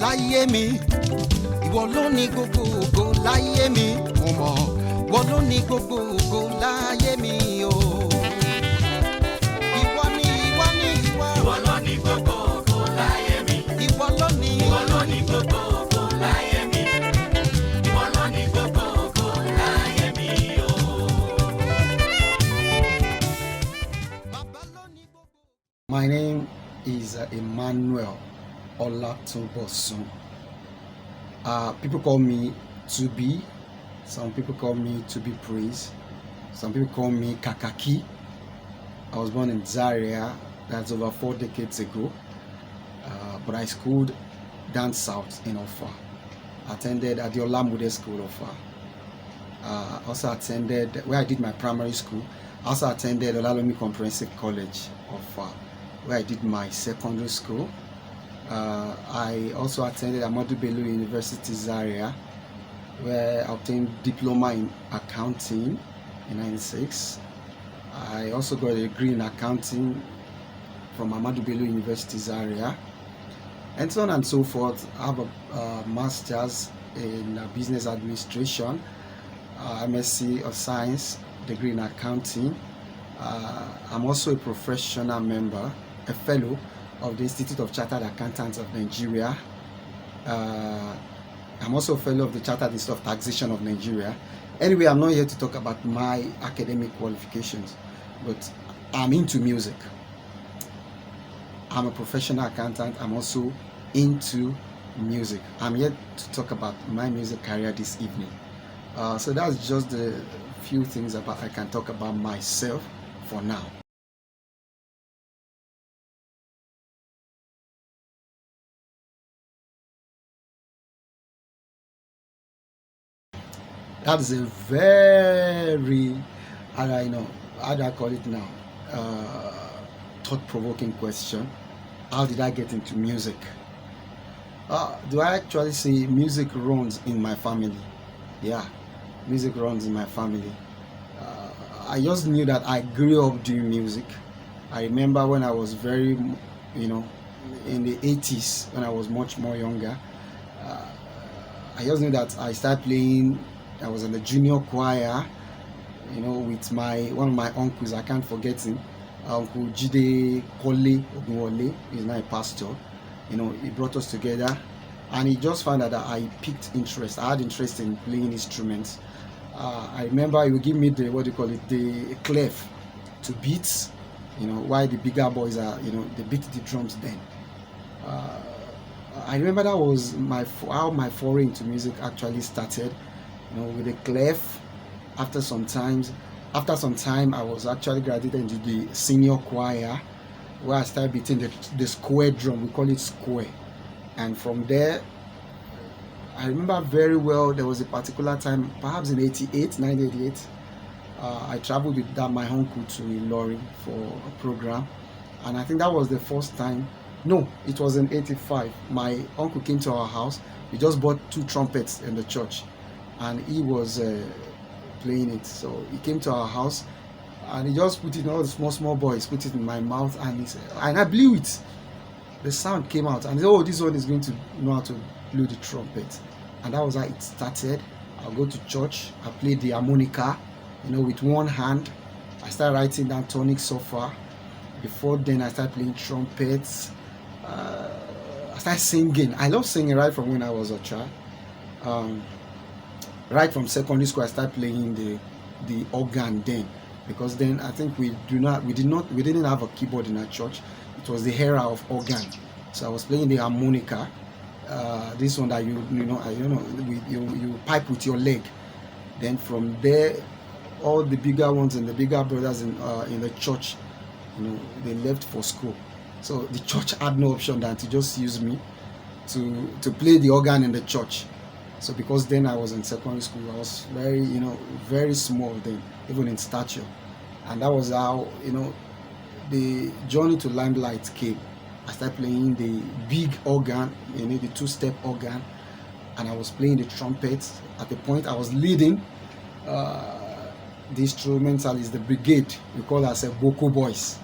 láyé mi, ìwọ ló ní gbogbo ògo láyé mi, mo mọ̀, ìwọ ló ní gbogbo ògo láyé mi o. Ìwọ ni ìwọ ni ìwọ. Ìwọ ló ní gbogbo ògo láyé mi. Ìwọ ló ní. Ìwọ ló ní gbogbo ògo láyé mi. Ìwọ ló ní gbogbo ògo láyé mi o. Bàbá ló ní gbogbo. My name is Emmanuel Olatunbosun. People call me To Be. Some people call me To Be Praised. Some people call me Kakaki. I was born in Zaria. That's over 4 decades ago. But I schooled down south in Offa. Attended Adiola Model School Offa. Also attended where I did my primary school. Also attended Olalomi Comprehensive College Offa, where I did my secondary school. I also attended Ahmadu Bello University Zaria, where I obtained diploma in accounting in '96. I also got a degree in accounting from Ahmadu Bello University Zaria, and so on and so forth. I have a master's in business administration, MSc of Science, degree in accounting. I'm also a professional member, a fellow of the Institute of Chartered Accountants of Nigeria. I'm also a fellow of the Chartered Institute of Taxation of Nigeria. Anyway, I'm not here to talk about my academic qualifications, but I'm into music. I'm a professional accountant. I'm also into music. I'm here to talk about my music career this evening. So that's just the few things I can talk about myself for now. That is a very, how do I call it now, thought-provoking question. How did I get into music? Do I actually say music runs in my family? Yeah, music runs in my family. I just knew that I grew up doing music. I remember when I was very, in the 80s, when I was much more younger, I just knew that I started playing. I was in the junior choir, with one of my uncles. I can't forget him, Uncle Jide Kole Ogunwole. He's now a pastor. He brought us together, and he just found out that I picked interest. I had interest in playing instruments. I remember he would give me the clef to beat, while the bigger boys are, they beat the drums then. I remember that was how my foray into music actually started. With the clef. After some time, I was actually graduated into the senior choir, where I started beating the square drum. We call it square. And from there, I remember very well, there was a particular time, perhaps in 1988, I traveled with my uncle to Ilorin for a program. And I think that was the first time. No, it was in 85. My uncle came to our house. We just bought 2 trumpets in the church, and he was playing it. So he came to our house, and he just put it, all the small boys put it in my mouth, and I blew it. The sound came out, and he said, "Oh, this one is going to know how to blow the trumpet." And that was how it started. I'll go to church. I played the harmonica, with one hand. I started writing down tonic sofa. Before then, I started playing trumpets. I started singing. I love singing right from when I was a child. Right from secondary school, I started playing the organ then, because then I think we didn't have a keyboard in our church. It was the era of organ, so I was playing the harmonica. This one that you pipe with your leg. Then from there, all the bigger ones and the bigger brothers in the church, they left for school. So the church had no option than to just use me to play the organ in the church. So because then I was in secondary school, I was very, very small then, even in stature. And that was how, the journey to limelight came. I started playing the big organ, the 2-step organ, and I was playing the trumpet. At the point I was leading the instrumentalists, the brigade. We call ourselves Boko Boys.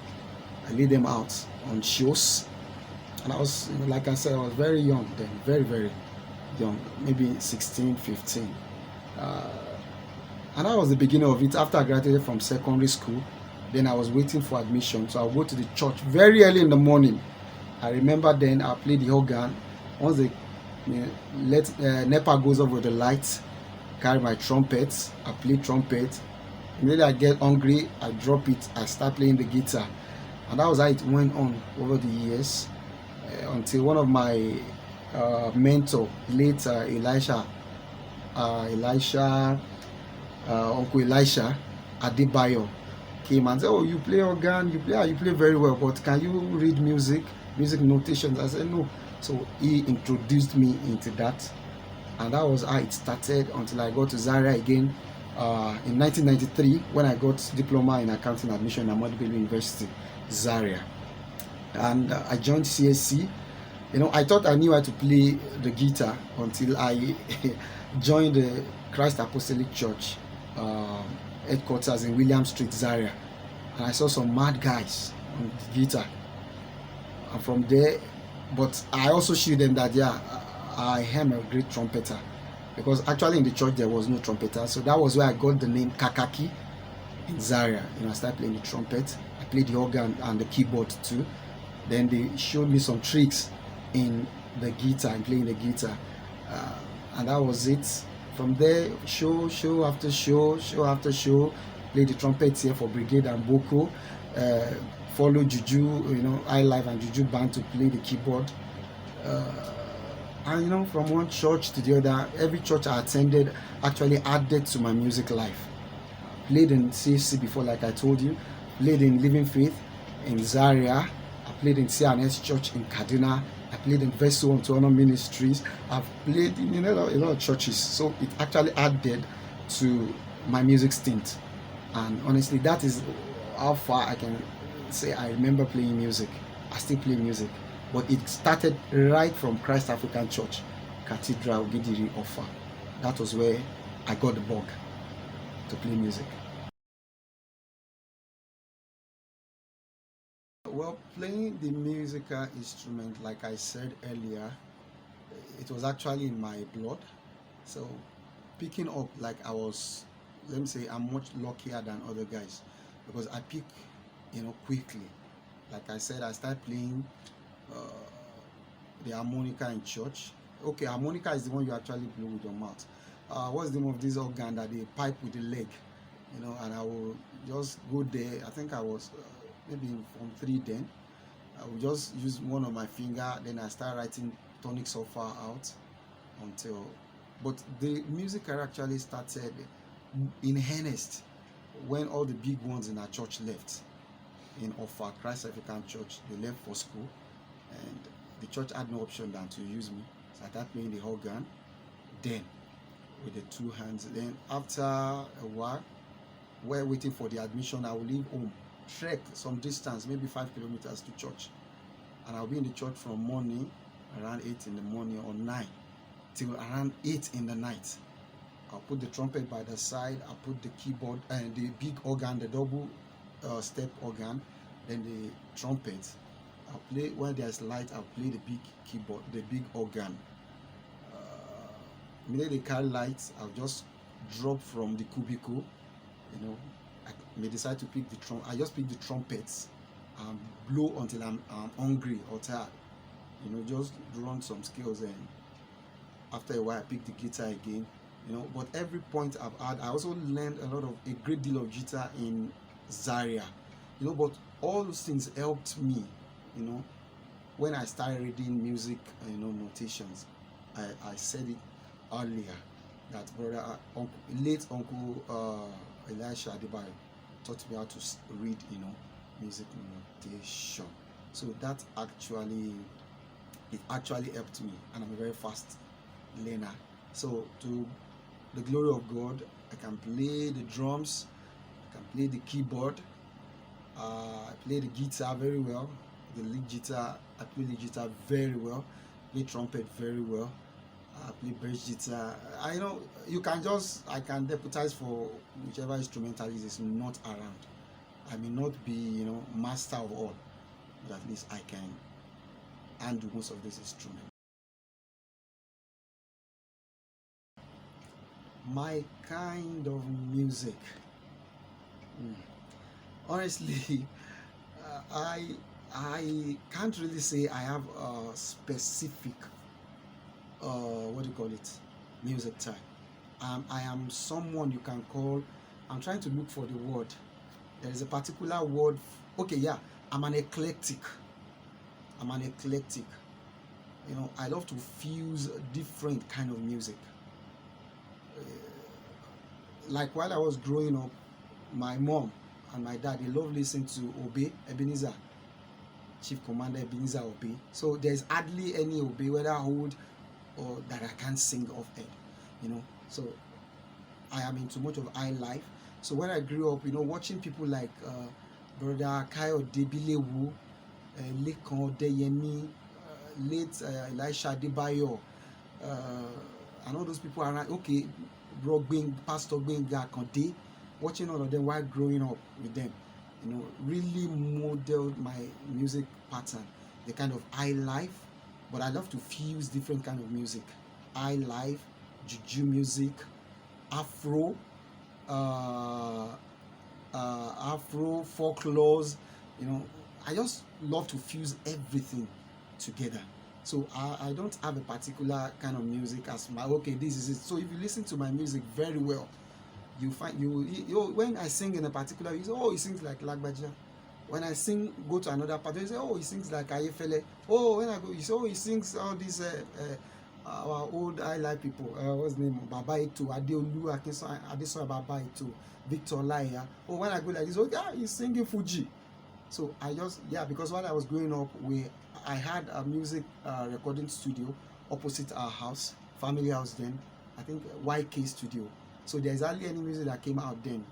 I lead them out on shows. And I was, like I said, I was very young then, very, very young, maybe 16, 15. Uh, and that was the beginning of it. After I graduated from secondary school, then I was waiting for admission. So I'll go to the church very early in the morning. I remember then I played the organ. Once the NEPA goes off with the lights, carry my trumpet, I play trumpet. Immediately I get hungry, I drop it, I start playing the guitar. And that was how it went on over the years until one of my mentor, later Uncle Elisha Adebayo, came and said, "Oh, you play organ, you play very well, but can you read music notations?" I said, "No." So he introduced me into that, and that was how it started until I got to Zaria again in 1993 when I got diploma in accounting admission at Ahmadu Bello University, Zaria, and I joined CSC. I thought I knew how to play the guitar until I joined the Christ Apostolic Church headquarters in William Street, Zaria, and I saw some mad guys on the guitar. And from there, but I also showed them that I am a great trumpeter, because actually in the church there was no trumpeter, so that was where I got the name Kakaki in Zaria. I started playing the trumpet, I played the organ and the keyboard too. Then they showed me some tricks in the guitar and playing the guitar, and that was it. From there, show after show after show, play the trumpet here for Brigade and Boko, follow Juju, High Life and Juju band to play the keyboard, and from one church to the other, every church I attended actually added to my music life. Played in CFC before, like I told you, played in Living Faith in Zaria, I played in CNS Church in Kaduna, I played in Vessel unto Honor Ministries, I've played in a lot of churches, so it actually added to my music stint. And honestly, that is how far I can say I remember playing music. I still play music, but it started right from Christ African Church, Cathedral, Gidiri, Offa. That was where I got the bug to play music. Well, playing the musical instrument, like I said earlier, it was actually in my blood. So picking up, like let me say, I'm much luckier than other guys, because I pick, quickly. Like I said, I started playing uh, the harmonica in church. Okay, harmonica is the one you actually blow with your mouth. What's the name of this organ that they pipe with the leg? And I will just go there. I think I was maybe in Form 3 then. I will just use one of my finger, then I start writing tonic so far out but the music career actually started in earnest when all the big ones in our church left. In Offa, Christ African Church, they left for school, and the church had no option than to use me. So I started playing the organ, then with the two hands. Then after a while, while waiting for the admission, I will leave home, trek some distance, maybe 5 kilometers to church, and I'll be in the church from morning around 8 in the morning or 9 till around 8 in the night. I'll put the trumpet by the side, I'll put the keyboard and the big organ, the double step organ, then the trumpet. I'll play when there's light. I'll play the big keyboard, the big organ. Immediately they carry lights, I'll just drop from the cubicle. I may decide to pick the I just pick the trumpets and blow until I'm hungry or tired. Just run some scales, and after a while I pick the guitar again. But every point I've had, I also learned a great deal of guitar in Zaria. But all those things helped me, when I started reading music, notations. I said it earlier that late Uncle Elisha Adebayo taught me how to read, music notation. So that actually helped me, and I'm a very fast learner. So to the glory of God, I can play the drums, I can play the keyboard, I play the guitar very well, the lead guitar, I play the guitar very well, play trumpet very well, I play bass guitar. I can deputize for whichever instrumentalist is not around. I may not be, master of all, but at least I can handle most of these instruments. My kind of music, mm, honestly, I can't really say I have a specific what do you call it, music type. I am someone you can call. I'm trying to look for the word. There is a particular word. Okay, yeah, I'm an eclectic. I'm an eclectic. I love to fuse different kind of music. Like while I was growing up, my mom and my dad, they love listening to Obey Ebenezer, Chief Commander Ebenezer Obey. So there's hardly any Obey, whether old or that I can't sing off head. So I am into much of high life. So when I grew up, watching people like Brother Kayode Bilewu, Lekan Odeyemi, late Elisha Adebayo, and all those people around. Okay, Pastor Gbenga Akande, watching all of them while growing up with them, really modeled my music pattern, the kind of high life. But I love to fuse different kind of music, high life, juju music, Afro, Afro folklores. I just love to fuse everything together. So I don't have a particular kind of music as my this is it. So if you listen to my music very well, you find when I sing in a particular, you say, oh, he sings like Lagbaja. When I go to another part, you say, oh, he sings like Ayefele. Oh, when I go, you say, oh, he sings all these our old highlight people. What's his name? Baba Eto, Adeolu, Adesoya Baba Eto, Victor Laya. Oh, when I go like this, he's singing Fuji. So because while I was growing up, I had a music recording studio opposite our house, family house then, I think YK studio. So there's hardly any music that came out then.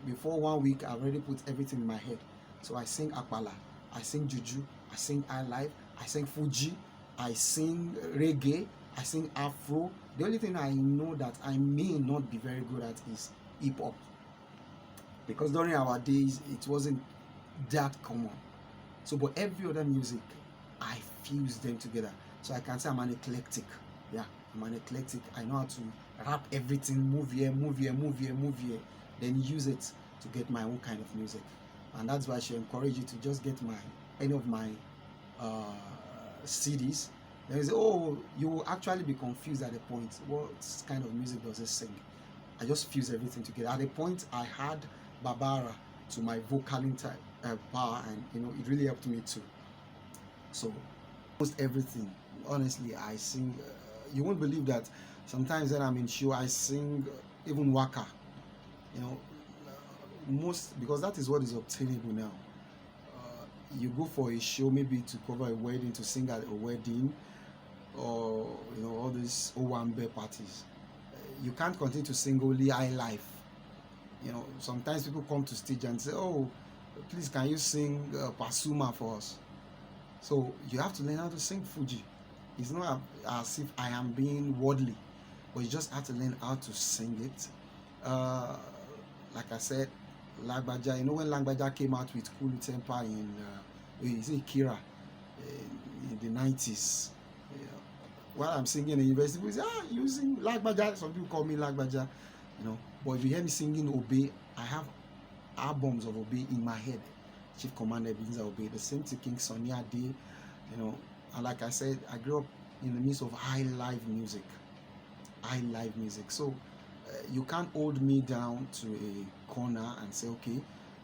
Before 1 week, I already put everything in my head. So I sing Akpala, I sing Juju, I sing high life, I sing Fuji, I sing reggae, I sing Afro. The only thing I know that I may not be very good at is hip hop. Because during our days, it wasn't that common. So, but every other music, I fuse them together. So I can say I'm an eclectic. Yeah, I'm an eclectic. I know how to rap everything, move here, move here, move here, move here, then use it to get my own kind of music. And that's why I should encourage you to just get any of my CDs. Then you say, oh, you will actually be confused at the point. What kind of music does it sing? I just fuse everything together. At the point, I had Barbara to my vocaling type power, and it really helped me too. So almost everything, honestly, I sing. You won't believe that sometimes when I'm in show, I sing even waka. Most, because that is what is obtainable now. You go for a show, maybe to cover a wedding, to sing at a wedding, or all these Owambe parties. You can't continue to sing only high life. Sometimes people come to stage and say, oh, please can you sing Pasuma for us? So you have to learn how to sing Fuji. It's not as if I am being worldly, but you just have to learn how to sing it. Like I said, Lagbaja, when Lagbaja came out with Kulu Temper in Kira in the 90s, while I'm singing in the university, people say, you sing Lagbaja. Some people call me Lagbaja, But if you hear me singing Obey, I have albums of Obey in my head. Chief Commander Ebenezer Obey, the same thing King Sunny Ade, and like I said, I grew up in the midst of high live music. So you can't hold me down to a corner and say, okay,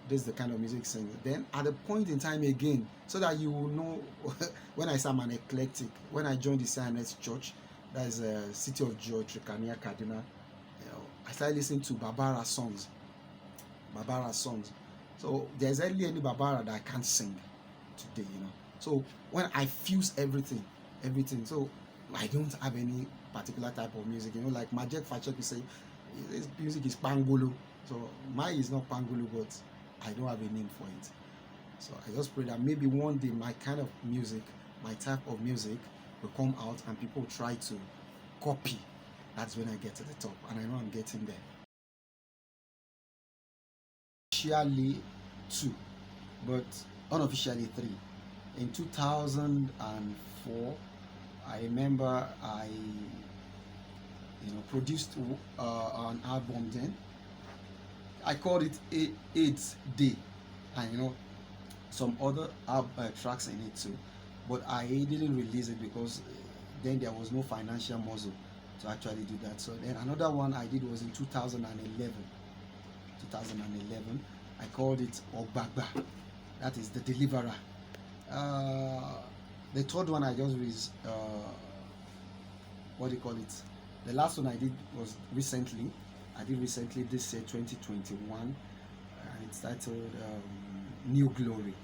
this is the kind of music sing. Then at a point in time again, so that you will know when I say I'm an eclectic, when I joined the CNS church, that is City of Joy, Trikania, Kaduna, I started listening to Barbara songs. So there's hardly any Barbara that I can't sing today, So when I fuse everything, so I don't have any particular type of music, like Majek Fachek will say, this music is Pangolo. So mine is not Pangolo, but I don't have a name for it. So I just pray that maybe one day my kind of music, my type of music will come out and people try to copy. That's when I get to the top, and I know I'm getting there. Officially 2, but unofficially 3. In 2005, 2004, I remember I produced an album then. I called it AIDS Day, and some other tracks in it too. But I didn't release it because then there was no financial muscle to actually do that. So then another one I did was in 2011. 2011, I called it Ogbagba. That is the deliverer. Uh, the third one I just what do you call it? The last one I did was recently. I did recently this year, 2021, and it's titled New Glory.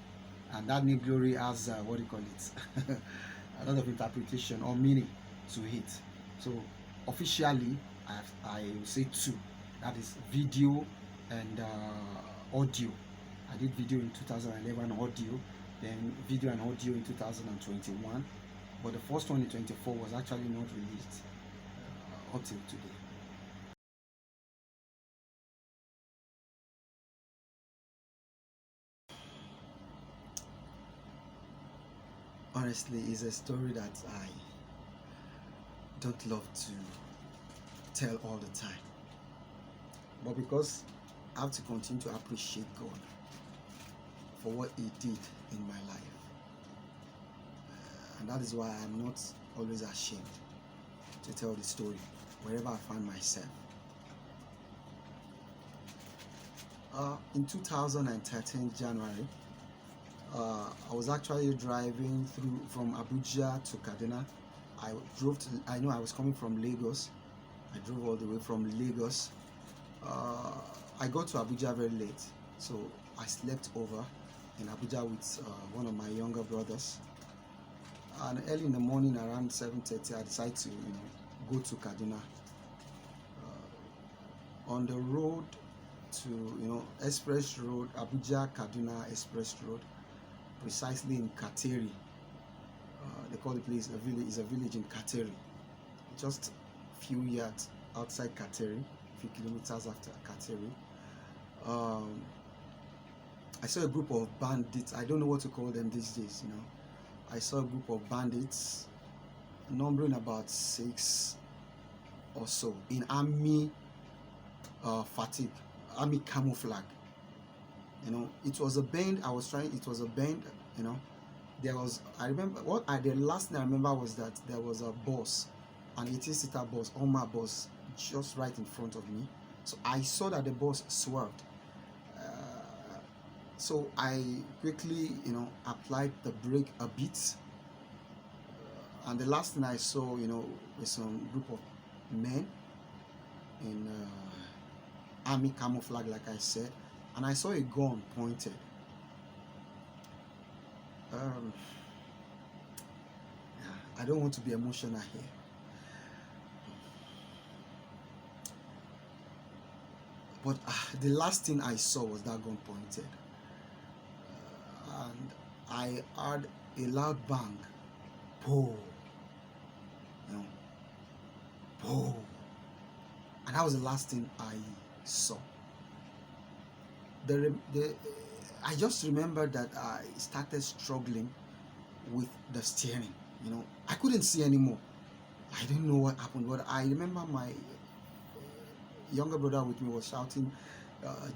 And that New Glory has what do you call it? A lot of interpretation or meaning to it. So officially, I will say two. That is video and audio. I did video in 2011, audio, then video and audio in 2021. But the first one in 24 was actually not released up till today. Honestly, it's a story that I don't love to tell all the time. But because I have to continue to appreciate God for what He did in my life. And that is why I'm not always ashamed to tell the story wherever I find myself. In 2013 January, I was actually driving through from Abuja to Kaduna. I know I was coming from Lagos. I drove all the way from Lagos. I got to Abuja very late, so I slept over in Abuja with one of my younger brothers. And early in the morning, around 7:30, I decided to go to Kaduna. On the road to Express Road, Abuja Kaduna Express Road, precisely in Kateri. They call the place a village. It's a village in Kateri, just a few yards outside Kateri, a few kilometers after Kateri. I saw a group of bandits. I don't know what to call them these days. I saw a group of bandits, numbering about 6 or so, in army fatigue, army camouflage. It was a band. It was a band. There was. I remember the last thing I remember was that there was a bus, an 18-seater bus, my bus, just right in front of me. So I saw that the bus swerved. So I quickly, applied the brake a bit. And the last thing I saw, was some group of men in army camouflage, like I said, and I saw a gun pointed. I don't want to be emotional here. But the last thing I saw was that gun pointed. And I heard a loud bang. Pow. Pow. And that was the last thing I saw. I just remembered that I started struggling with the steering. I couldn't see anymore. I didn't know what happened, but I remember my younger brother with me was shouting,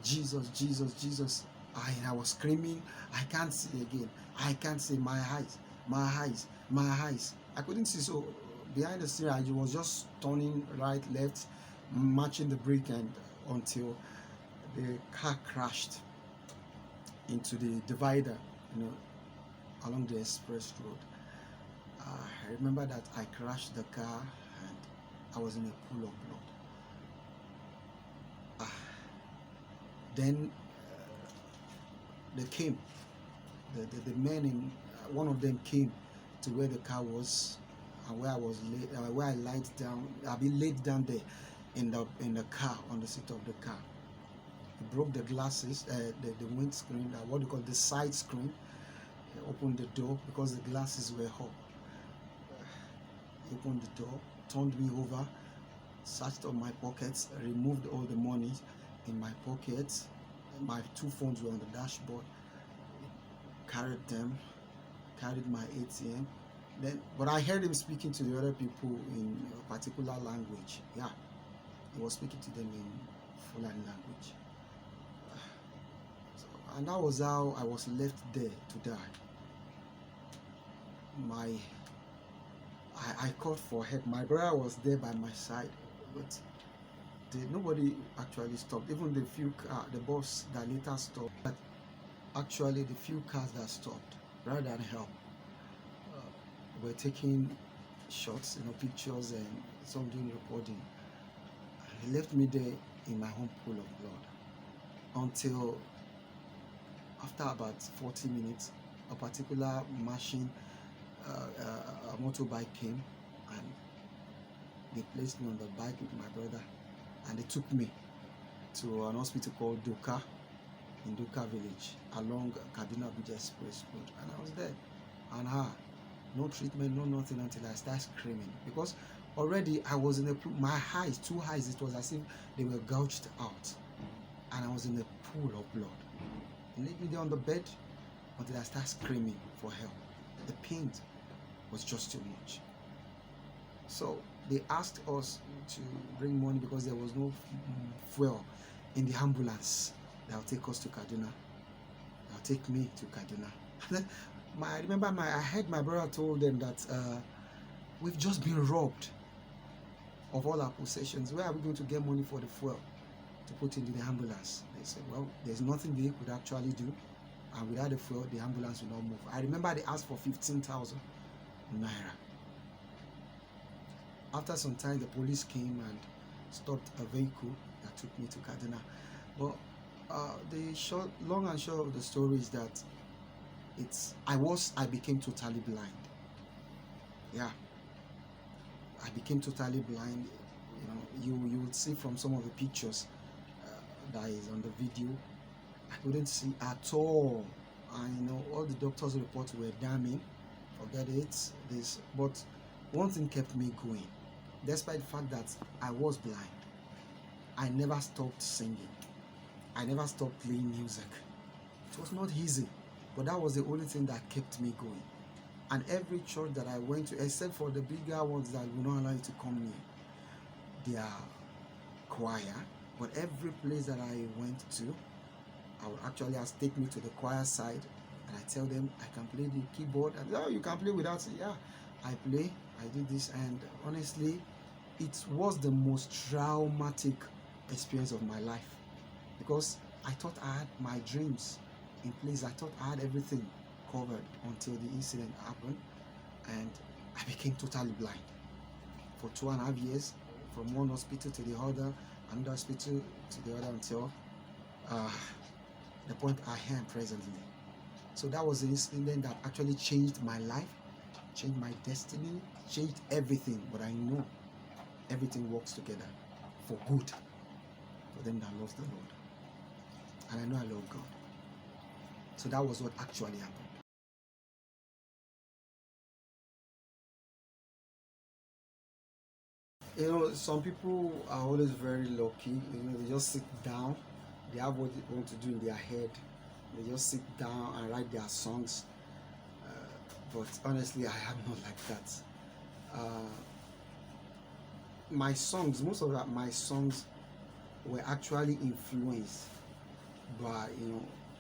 Jesus, Jesus, Jesus. I was screaming, I can't see again. I can't see, my eyes, my eyes, my eyes. I couldn't see, so behind the steering, I was just turning right, left, matching the brake, and until the car crashed into the divider, along the express road. I remember that I crashed the car and I was in a pool of blood. Then they came. The men in one of them came to where the car was and where I was where I laid down. I been laid down there in the car, on the seat of the car. He broke the glasses, the windscreen, what do you call it, the side screen. He opened the door because the glasses were up. He opened the door, turned me over, searched all my pockets, removed all the money in my pockets. My 2 phones were on the dashboard. Carried them, carried my ATM, Then, but I heard him speaking to the other people in a particular language. Yeah, he was speaking to them in Fulani language. So, and that was how I was left there to die. I called for help. My brother was there by my side, but nobody actually stopped. Even the bus that later stopped, but actually the few cars that stopped, rather than help, were taking shots, pictures, and some doing recording. He left me there in my own pool of blood until after about 40 minutes, a particular machine, a motorbike came, and they placed me on the bike with my brother, and they took me to an hospital called Doka in Doka village along Kaduna Abuja Express Road, and I was there, and no treatment, no nothing, until I started screaming, because already I was in my eyes, two eyes, it was as if they were gouged out, and I was in a pool of blood. They laid me there on the bed until I started screaming for help. The pain was just too much. So they asked us to bring money because there was no fuel in the ambulance that will take us to Kaduna. That will take me to Kaduna. I heard my brother told them that we've just been robbed of all our possessions. Where are we going to get money for the fuel to put into the ambulance? They said, well, there's nothing they could actually do, and without the fuel, the ambulance will not move. I remember they asked for 15,000 naira. After some time, the police came and stopped a vehicle that took me to Kaduna. But long and short of the story is that I became totally blind. Yeah, I became totally blind. You would see from some of the pictures that is on the video, I couldn't see at all. And all the doctors' reports were damning. Forget it. But one thing kept me going, despite the fact that I was blind. I never stopped singing. I never stopped playing music. It was not easy, but that was the only thing that kept me going. And every church that I went to, except for the bigger ones that will not allow you to come near their choir, but every place that I went to, I would actually take me to the choir side, and I tell them I can play the keyboard, and you can play without it. Yeah, I play, I do this, and honestly, it was the most traumatic experience of my life, because I thought I had my dreams in place. I thought I had everything covered until the incident happened, and I became totally blind for 2.5 years, from one hospital to the other, another hospital to the other, until the point I am presently. So that was the incident that actually changed my life, changed my destiny, changed everything. But I know everything works together for good for them that love the Lord, and I know I love God. So that was what actually happened. Some people are always very lucky. They just sit down, they have what they want to do in their head, they just sit down and write their songs. But honestly, I am not like that. My songs were actually influenced by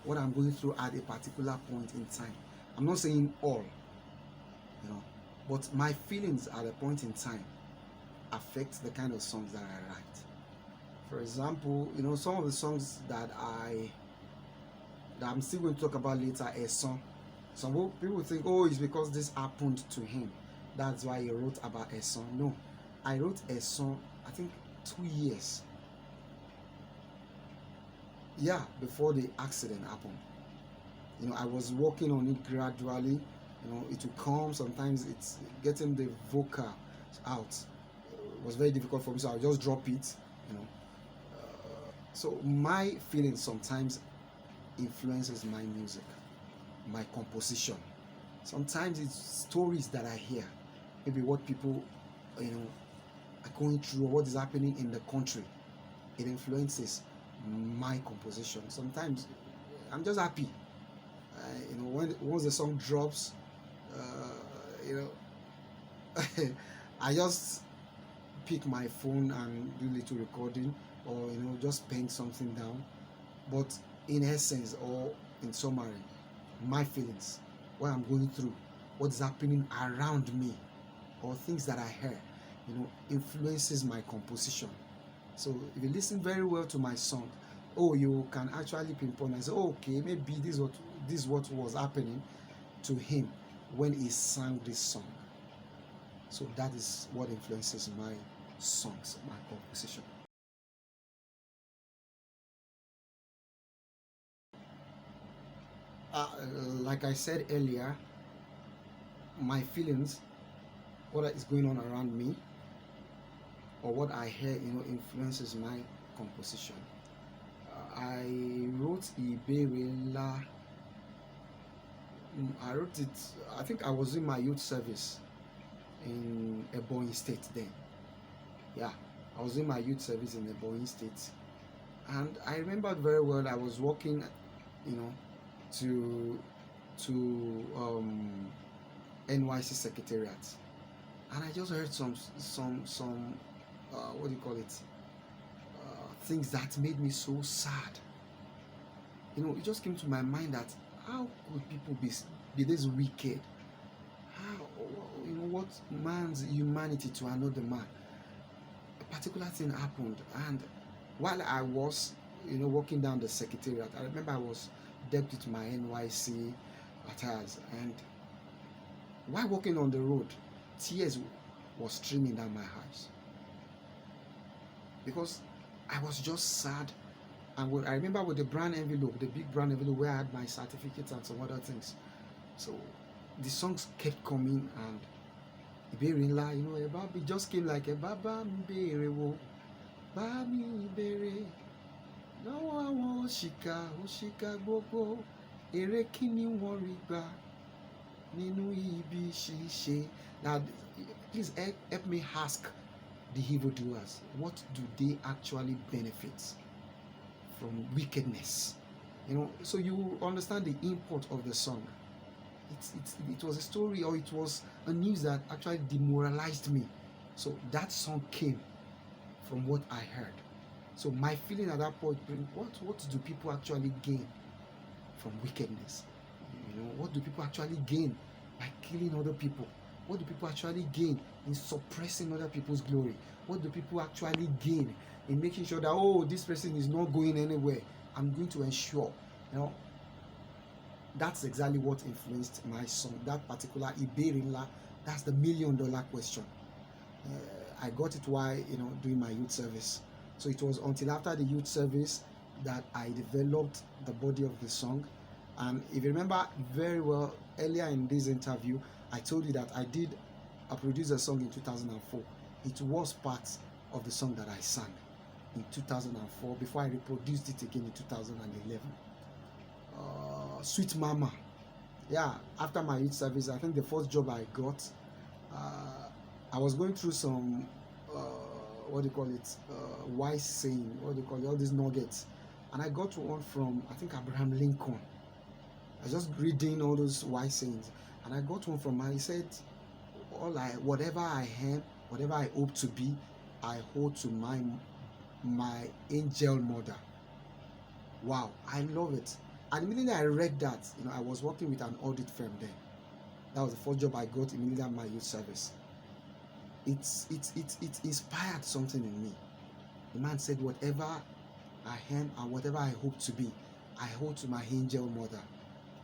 what I'm going through at a particular point in time. I'm not saying all, but my feelings at a point in time affect the kind of songs that I write. For example, some of the songs that I'm still going to talk about later, a song. Some people think, oh, it's because this happened to him, that's why he wrote about a song. No, I wrote a song, I think 2 years, before the accident happened. I was working on it gradually. It would come. Sometimes it's getting the vocal out was very difficult for me, so I'll just drop it. So my feelings sometimes influences my music, my composition. Sometimes it's stories that I hear, maybe what people are going through, or what is happening in the country. It influences my composition. Sometimes I'm just happy. Once the song drops, I just pick my phone and do little recording, or just pen something down. But in essence, or in summary, my feelings, what I'm going through, what's happening around me, or things that I hear, influences my composition. So if you listen very well to my song, you can actually pinpoint and say, okay, maybe this is what was happening to him when he sang this song. So that is what influences my songs, my composition. Uh, like I said earlier, my feelings, what is going on around me, or what I hear, influences my composition. I wrote Iberela. I wrote it. I think I was in my youth service in Ebonyi State then. Yeah, I was in my youth service in Ebonyi State, and I remembered very well. I was walking, you know, to NYC Secretariat, and I just heard some what do you call it? Things that made me so sad. It just came to my mind that how could people be this wicked? How, what man's humanity to another man? A particular thing happened, and while I was, walking down the secretariat, I remember I was decked with my NYC attires, and while walking on the road, tears was streaming down my eyes because I was just sad. And I remember with the brown envelope, the big brown envelope where I had my certificates and some other things. So the songs kept coming, and ìbéèrè ńlá, it just came like a bàbá mi béèrè wo, bá mi béèrè lọ́wọ́ àwọn òṣìkà gbogbo, èrè kí ni wọ́n rí gbà nínú ibi ṣíṣe. Now, please help me ask the evildoers, what do they actually benefit from wickedness? So you understand the import of the song. It was a story, or it was a news that actually demoralized me. So that song came from what I heard. So my feeling at that point, what do people actually gain from wickedness? What do people actually gain by killing other people? What do people actually gain in suppressing other people's glory? What do people actually gain in making sure that, this person is not going anywhere? I'm going to ensure, that's exactly what influenced my song. That particular Iberila, that's the $1 million question. I got it while doing my youth service. So it was until after the youth service that I developed the body of the song. And if you remember very well, earlier in this interview, I told you that I produced a song in 2004. It was part of the song that I sang in 2004 before I reproduced it again in 2011. Sweet Mama. Yeah, after my youth service, I think the first job I got, I was going through some, wise saying, all these nuggets. And I got one from, I think, Abraham Lincoln. I was just reading all those wise sayings, and I got one from her. He said, whatever I am, whatever I hope to be, I hold to my angel mother. Wow, I love it. And immediately I read that, I was working with an audit firm then. That was the first job I got immediately after my youth service. It inspired something in me. The man said, whatever I am and whatever I hope to be, I hold to my angel mother.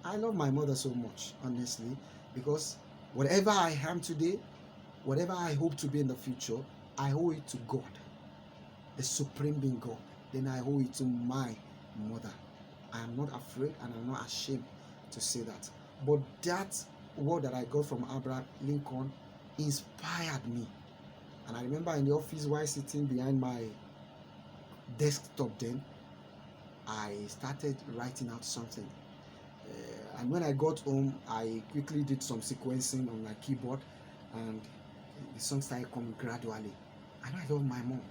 I love my mother so much, honestly, because whatever I am today, whatever I hope to be in the future, I owe it to God, the supreme being God. Then I owe it to my mother. I am not afraid and I'm not ashamed to say that. But that word that I got from Abraham Lincoln inspired me. And I remember in the office while sitting behind my desktop then, I started writing out something. And when I got home, I quickly did some sequencing on my keyboard, and the song started coming gradually. And I love my mom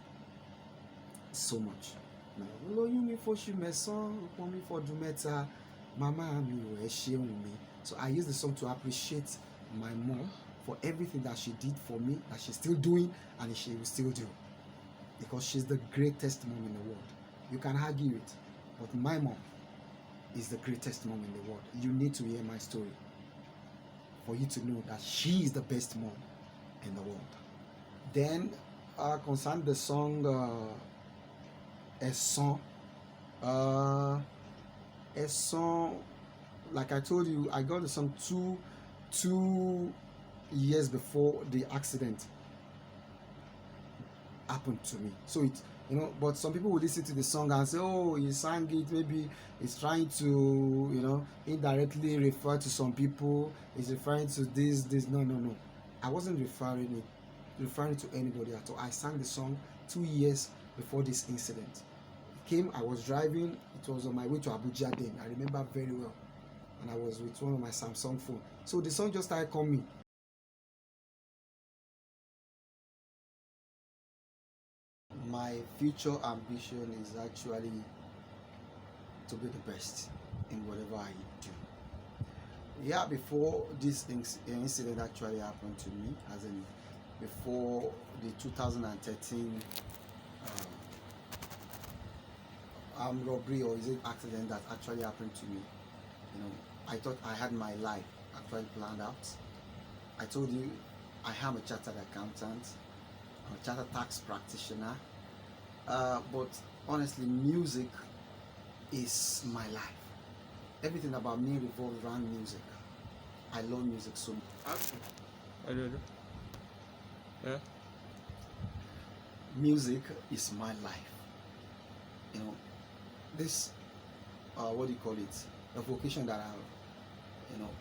so much. So I use the song to appreciate my mom for everything that she did for me, that she's still doing, and she will still do. Because she's the greatest mom in the world. You can argue it, but my mom is the greatest mom in the world. You need to hear my story for you to know that she is the best mom in the world. Then, concerning the song A Song, a song, like I told you, I got the song two years before the accident happened to me. So it, but some people will listen to the song and say, oh, he sang it, maybe he's trying to, indirectly refer to some people, he's referring to this. No. I wasn't referring to anybody at all. I sang the song 2 years before this incident. It came, I was driving, it was on my way to Abuja then, I remember very well. And I was with one of my Samsung phone. So the song just started coming. My future ambition is actually to be the best in whatever I do. Yeah, before this incident actually happened to me, as in before the 2013 robbery, or is it accident that actually happened to me, I thought I had my life actually planned out. I told you I am a chartered accountant, I'm a chartered tax practitioner, but honestly, music is my life. Everything about me revolves around music. I love music so much. Yeah. Music is my life. This, what do you call it? A vocation that I've,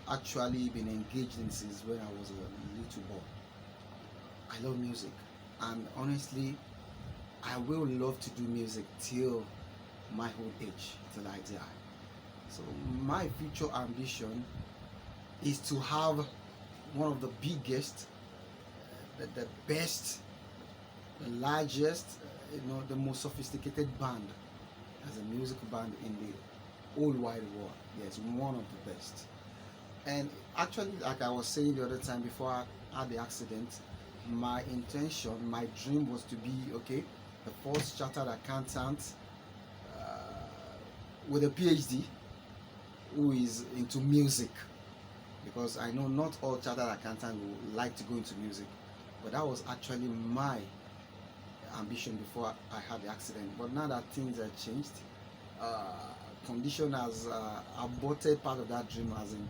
actually been engaged in since when I was a little boy. I love music, and honestly, I will love to do music till my old age, till I die. So my future ambition is to have one of the biggest, the best, the largest, the most sophisticated band as a musical band in the whole wide world. Yes, one of the best. And actually, like I was saying the other time before I had the accident, my intention, my dream was to be, the first chartered accountant with a PhD who is into music, because I know not all chartered accountants would like to go into music, but that was actually my ambition before I had the accident. But now that things have changed, condition has aborted part of that dream, as in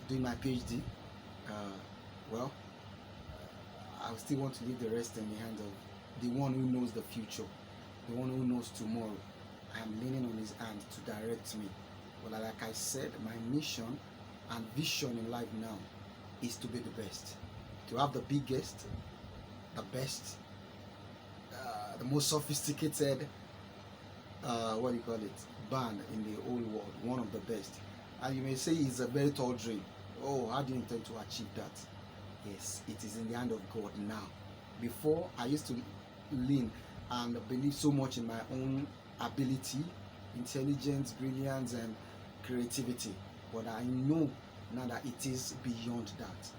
doing my PhD. Well, I still want to leave the rest in the hands of the one who knows the future, the one who knows tomorrow. I am leaning on his hand to direct me. But like I said, my mission and vision in life now is to be the best, to have the biggest, the best, the most sophisticated, what do you call it, band in the whole world, one of the best. And you may say it's a very tall dream. Oh, how do you intend to achieve that? Yes, it is in the hand of God now. Before, I used to lean and believe so much in my own ability, intelligence, brilliance, and creativity. But I know now that it is beyond that.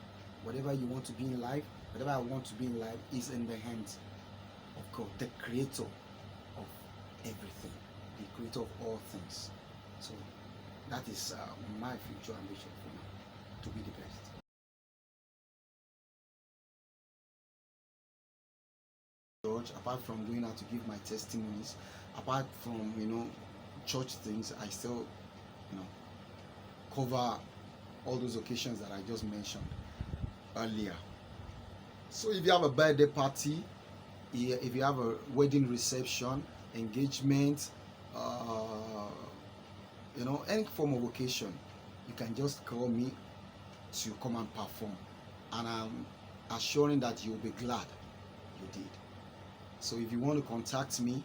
Whatever you want to be in life, whatever I want to be in life, is in the hands of God, the creator of everything, the creator of all things. So that is my future ambition for now, to be the best. Church, apart from going out to give my testimonies, apart from church things, I still cover all those occasions that I just mentioned earlier. So if you have a birthday party, if you have a wedding reception, engagement, any form of occasion, you can just call me to come and perform, and I'm assuring that you'll be glad you did. So if you want to contact me,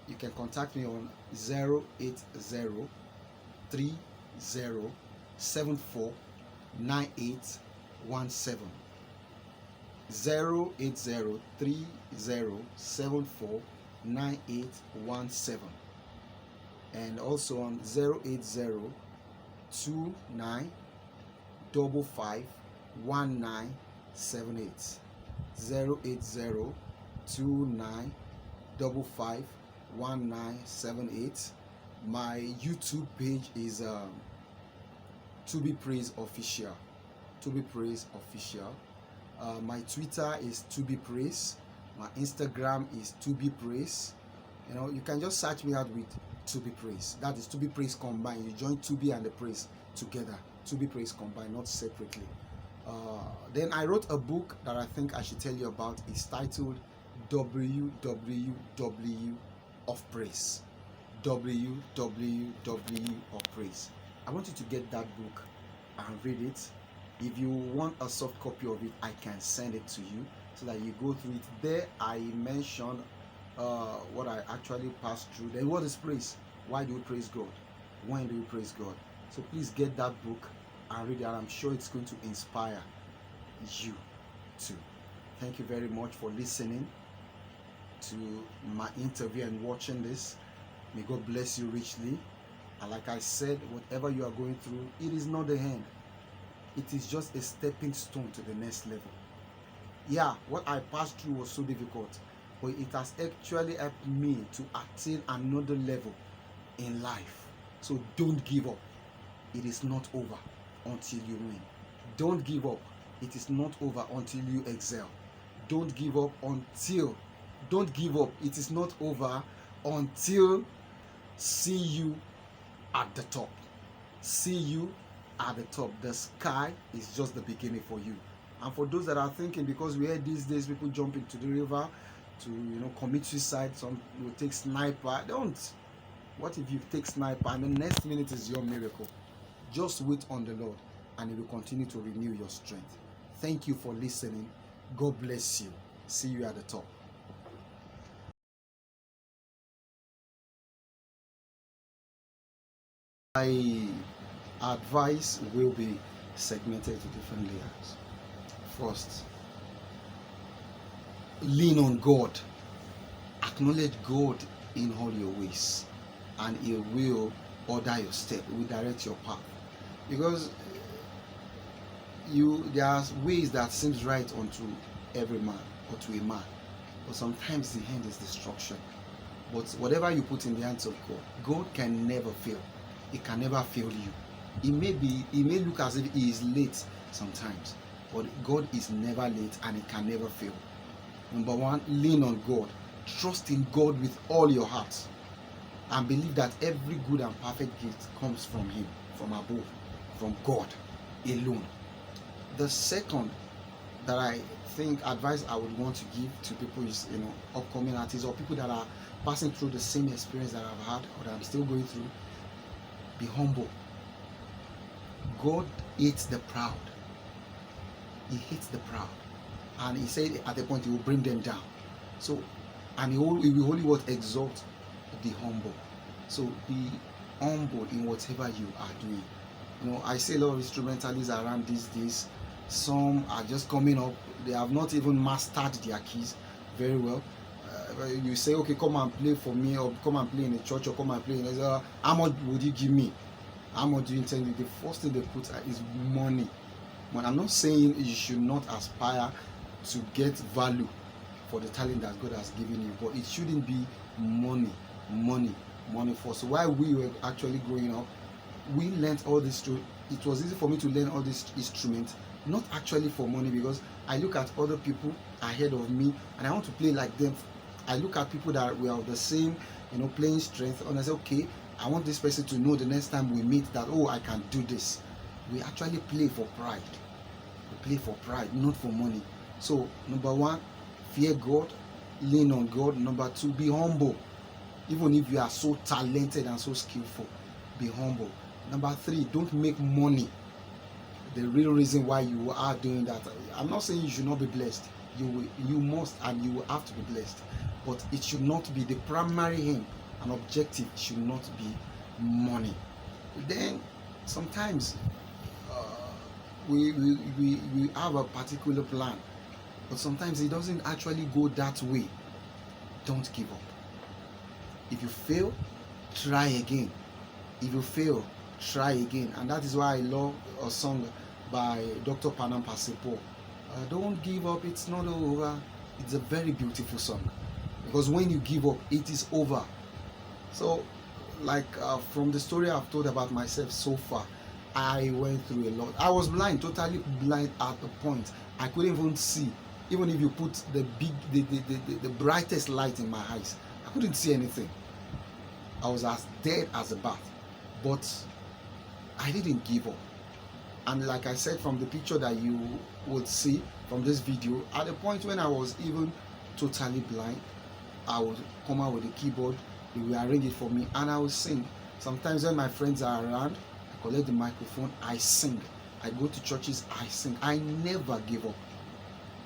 you can contact me on 08030749817. 08030749817, and also on 0802955 1978. 08029551978. My YouTube page is To Be Praised Official. To Be Praised Official. My Twitter is To Be Praised. My Instagram is To Be Praised. You can just search me out with To Be Praised. That is To Be Praised combined. You join To Be and the Praise together. To Be Praised combined, not separately. Then I wrote a book that I think I should tell you about. It's titled WWW of Praise. WWW of Praise. I want you to get that book and read it. If you want a soft copy of it, I can send it to you so that you go through it. There I mentioned what I actually passed through. Then what is praise? Why do we praise God? When do we praise God? So please get that book and read it, and I'm sure it's going to inspire you too. Thank you very much for listening to my interview and watching this. May God bless you richly. And like I said, whatever you are going through, it is not the end. It is just a stepping stone to the next level. Yeah, what I passed through was so difficult, but it has actually helped me to attain another level in life. So don't give up. It is not over until you win. Don't give up. It is not over until you excel. Don't give up. It is not over until see you at the top. See you at the top. The sky is just the beginning for you. And for those that are thinking, because we hear these days people jump into the river to commit suicide, some will take sniper. Don't. What if you take sniper and the next minute is your miracle? Just wait on the Lord and He will continue to renew your strength. Thank you for listening. God bless you. See you at the top. My advice will be segmented to different layers. First, lean on God. Acknowledge God in all your ways, and He will order your step. He will direct your path. Because there are ways that seems right unto every man or to a man, but sometimes the end is destruction. But whatever you put in the hands of God, God can never fail. He can never fail you. He may look as if He is late sometimes, but God is never late and He can never fail. Number one, lean on God. Trust in God with all your heart, and believe that every good and perfect gift comes from Him, from above, from God alone. The second that I think advice I would want to give to people is, upcoming artists or people that are passing through the same experience that I've had or that I'm still going through. Be humble. God hates the proud. He hates the proud, and He said at the point He will bring them down. So, and He will only exalt the humble. So be humble in whatever you are doing. I see a lot of instrumentalists around these days. Some are just coming up. They have not even mastered their keys very well. You say, okay, come and play for me, or come and play in a church, or come and play in a... How much would you give me? How much do you intend? The first thing they put is money. But I'm not saying you should not aspire to get value for the talent that God has given you, but it shouldn't be money first. So while we were actually growing up, we learned all this. It was easy for me to learn all these instruments, not actually for money, because I look at other people ahead of me and I want to play like them. I look at people that were of the same, playing strength, and I say, okay, I want this person to know the next time we meet that, oh, I can do this. We actually play for pride. We play for pride, not for money. So, number one, fear God, lean on God. Number two, be humble. Even if you are so talented and so skillful, be humble. Number three, don't make money the real reason why you are doing that. I'm not saying you should not be blessed. You must, and you will have to be blessed. But it should not be the primary aim and objective. Should not be money. Then sometimes we have a particular plan, but sometimes it doesn't actually go that way. Don't give up. If you fail, try again. If you fail, try again. And that is why I love a song by Dr. Panam Pasipo. Don't give up, it's not over. It's a very beautiful song, because when you give up, it is over. So, like from the story I've told about myself so far, I went through a lot. I was blind, totally blind at the point I couldn't even see. Even if you put the brightest light in my eyes, I couldn't see anything. I was as dead as a bat. But I didn't give up. And like I said, from the picture that you would see from this video, at the point when I was even totally blind, I would come out with the keyboard, they will arrange it for me, and I will sing. Sometimes when my friends are around, I collect the microphone, I sing. I go to churches, I sing. I never give up,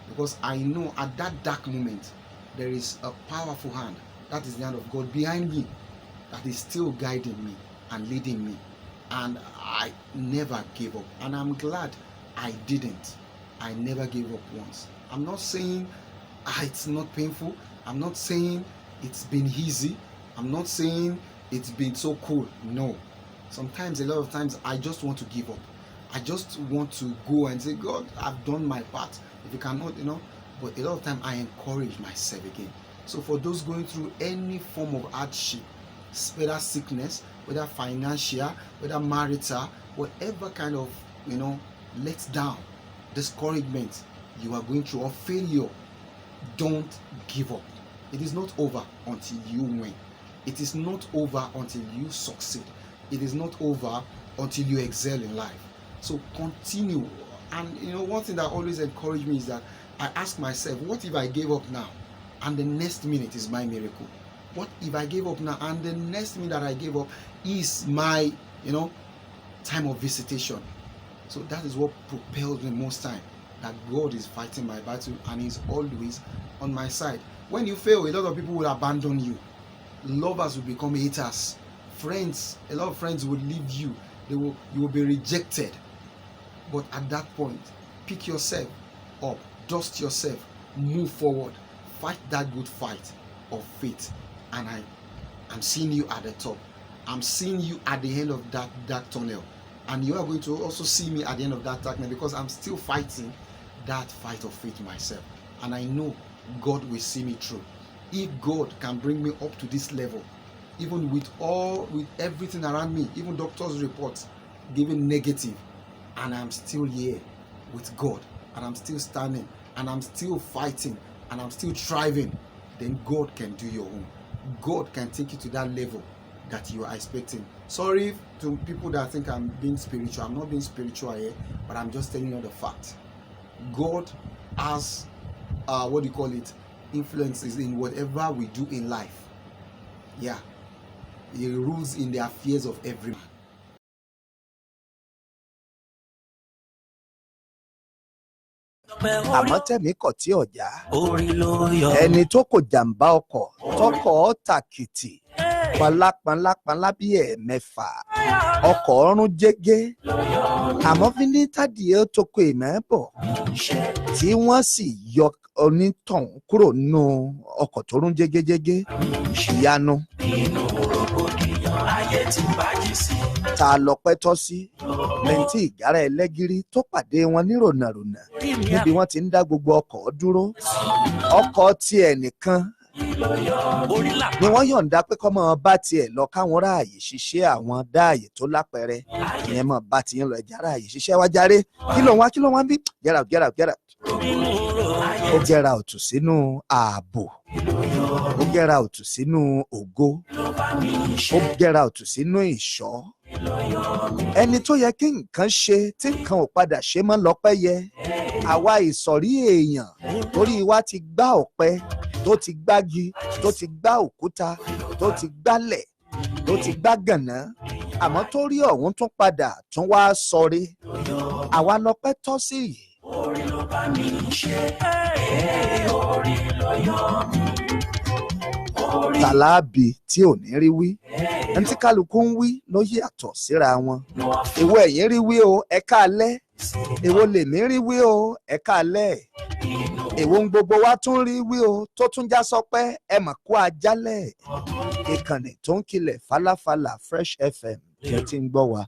because I know at that dark moment there is a powerful hand, that is the hand of God behind me, that is still guiding me and leading me. And I never gave up, and I'm glad I didn't. I never gave up once. I'm not saying it's not painful. I'm not saying it's been easy. I'm not saying it's been so cool. No. Sometimes, a lot of times, I just want to give up. I just want to go and say, God, I've done my part. If you cannot, but a lot of time I encourage myself again. So for those going through any form of hardship, whether sickness, whether financial, whether marital, whatever kind of, let down, discouragement you are going through, or failure, don't give up. It is not over until you win. It is not over until you succeed. It is not over until you excel in life. So continue. And one thing that always encourages me is that I ask myself, what if I gave up now and the next minute is my miracle? What if I gave up now and the next minute that I gave up is my, time of visitation? So that is what propels me most time, that God is fighting my battle and He's always on my side. When you fail, a lot of people will abandon you. Lovers will become haters. Friends, a lot of friends will leave you. You will be rejected. But at that point, pick yourself up, dust yourself, move forward, fight that good fight of faith. And I'm seeing you at the top. I'm seeing you at the end of that dark tunnel. And you are going to also see me at the end of that darkness, because I'm still fighting that fight of faith myself. And I know God will see me through. If God can bring me up to this level, even with everything around me, even doctors' reports giving negative, and I'm still here with God, and I'm still standing, and I'm still fighting, and I'm still thriving, then God can do your own. God can take you to that level that you are expecting. Sorry to people that think I'm being spiritual. I'm not being spiritual here, but I'm just telling you the fact. God has, influences in whatever we do in life. Yeah. He rules in the affairs of every man. àmọ́ tẹ̀mí kọ̀ tí ọ̀já ẹni tó kò jàǹbá ọkọ̀ tọkọ̀ tàkìtì panlápanlápanlá bí ẹ̀ẹ̀mẹ́fà ọkọ̀ ọ̀run jẹ́gẹ́ àmọ́ fínítàdìẹ tó kọ èèmọ̀ bọ̀ tí wọ́n sì yọ onítọ̀hún kúrò nínú ọkọ̀ tó rún jẹ́gẹ́jẹ́gẹ́ ìyanu. Ta lọ́pẹ́ tọ́ sí lẹ́yìn tí ìgárá ẹlẹ́gìrì tó pàdé wọn ní rònàrònà níbi wọ́n ti ń dá gbogbo ọkọ̀ dúró. Ọkọ̀ tiẹ̀ nìkan ni wọ́n yọ̀ǹda pé kọ́ mọ́ bá tiẹ̀ lọ káwọn ráàyè ṣiṣẹ́ àwọn dáàyè tó lápẹẹrẹ ìyẹn mọ̀ bá ti ń lọ ẹja ráàyè ṣiṣẹ́ wá járe kí ló wá ń bí get out. Ó get out sínú ààbò, ó get out sínú ògo, ó get out sínú ìṣọ́. Ẹni tó yẹ kí nǹkan ṣe tí nǹkan ò padà ṣe mọ́ lọ́pẹ́ yẹ. Àwa ìsọ̀rí èèyàn torí wa ti gbá ọ̀pẹ, tó ti gbági, tó ti gbá òkúta, tó ti gbálẹ̀, tó ti gbá gànà, àmọ́ tó rí ọ̀hún tún padà tún wá sọrí. Àwa lọ́pẹ́ tọ́ sí yìí. Orí ló bá mi ṣe, orí ló yọ mí. Tàlábì tí ò ní rí wí, ẹni tí kálukú ń wí ló yàtọ̀ síra wọn. Èwo ẹ̀yin rí wí o, ẹ káalẹ́. Èwo lèmi rí wí o, ẹ káalẹ́. Èwo ń gbogbo wa tún rí wí o, tó tún já sọpẹ́ ẹ mọ̀ kó ajálẹ̀. Ìkànnì tó ń kilẹ̀ falafala Fresh FM tí ẹ ti ń gbọ́ wa.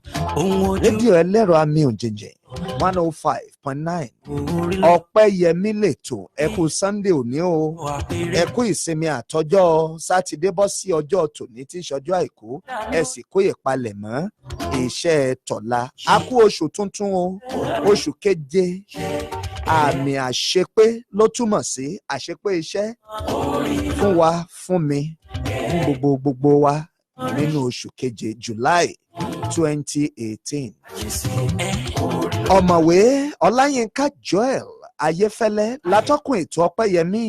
Rédíò ẹlẹ́rọ àmì òjèjì 105.9 Ọpẹ́yẹmí lètò. Ẹ kú Sunday òní o, ẹ kú ìsinmi àtọjọ́ Sátidé bọ́ sí ọjọ́ tòní tí ìṣọjọ́ Àìkú, ẹ sì kó ìpalẹ̀mọ́ iṣẹ́ tọ̀la. A kú oṣù tuntun o, oṣù keje. Àmì àṣepé ló túmọ̀ sí àṣepé iṣẹ́ fún wa, fún mi, fún gbogbo wa nínú oṣù keje July 2018. Ọ̀mọ̀wé Ọláyínká Joel Ayéfẹ́lẹ́ látọ́kùn ètò Ọpẹ́yẹmí.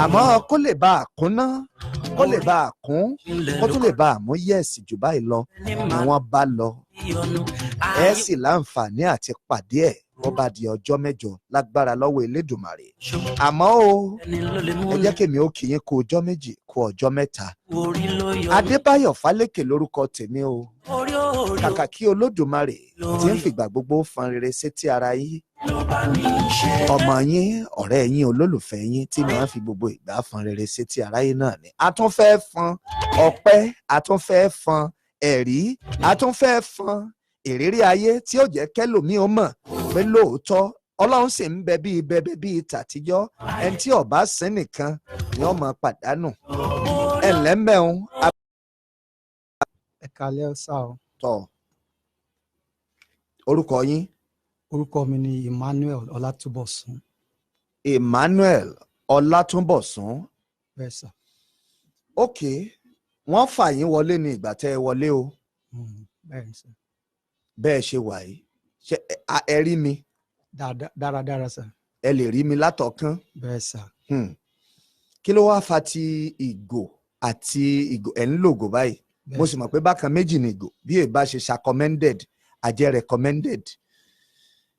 Àmọ́ kó lè bá a kúnná, kó lè bá a kún, kó tún lè bá a mú yẹ̀sì jù báyìí lọ ni wọ́n bá lọ. Ẹ sì láǹfààní àti pàdé ẹ̀ bó bá di ọjọ́ mẹ́jọ lágbára lọ́wọ́ Elédùmarè. Àmọ́ o, ẹ jẹ́ kémi ó kí yín kú ọjọ́ méjì kú ọjọ́ mẹ́ta. Adébáyọ̀ Fálékè lórúkọ tèmi o. Kàkà kí Olódùmarè tí ń fìgbà gbogbo fọn rere sétí ara yín, ọmọ yín, ọ̀rẹ́ yín, olólùfẹ́ yín tí máa ń fi gbogbo ìgbà fọn rere sétí ara yín náà ni. A tún fẹ́ fọn ọpẹ́, a tún fẹ́ fọn ẹ̀rí, a tún fẹ́ fọn ìrírí ayé tí ó jẹ́ kẹ́lòmíì ó mọ̀ pé lóòótọ́ Ọlọ́run sì ń bẹ bíi tàtijọ́. Ẹni tí ọba sín nìkan ni ó máa pàdánù. Ẹ ǹlẹ́ mẹ́un. Ẹ kálẹ́ sá o. Tọ́ orúkọ yín? Orúkọ mi ni Emmanuel Ọlátúnbọ̀sún. Emmanuel Ọlátúnbọ̀sún. Bẹ́ẹ̀ sà. Ok, wọ́n fà yín wọlé ní ìgbà tẹ́ ẹ wọlé o. Bẹ́ẹ̀ sà. Bẹ́ẹ̀ ṣe wà yìí, ṣé ẹ rí mi? Dáradára sà. Ẹ lè rí mi látọ̀ọ́kán? Bẹ́ẹ̀ sà. Kí ló wáá fa ti ìgò àti ìgò ẹ̀ ń lògò báyìí? Mo sì mọ̀ pé bákan méjì ni ìgò, bí èèbá ṣe recommended àjẹ́ recommended.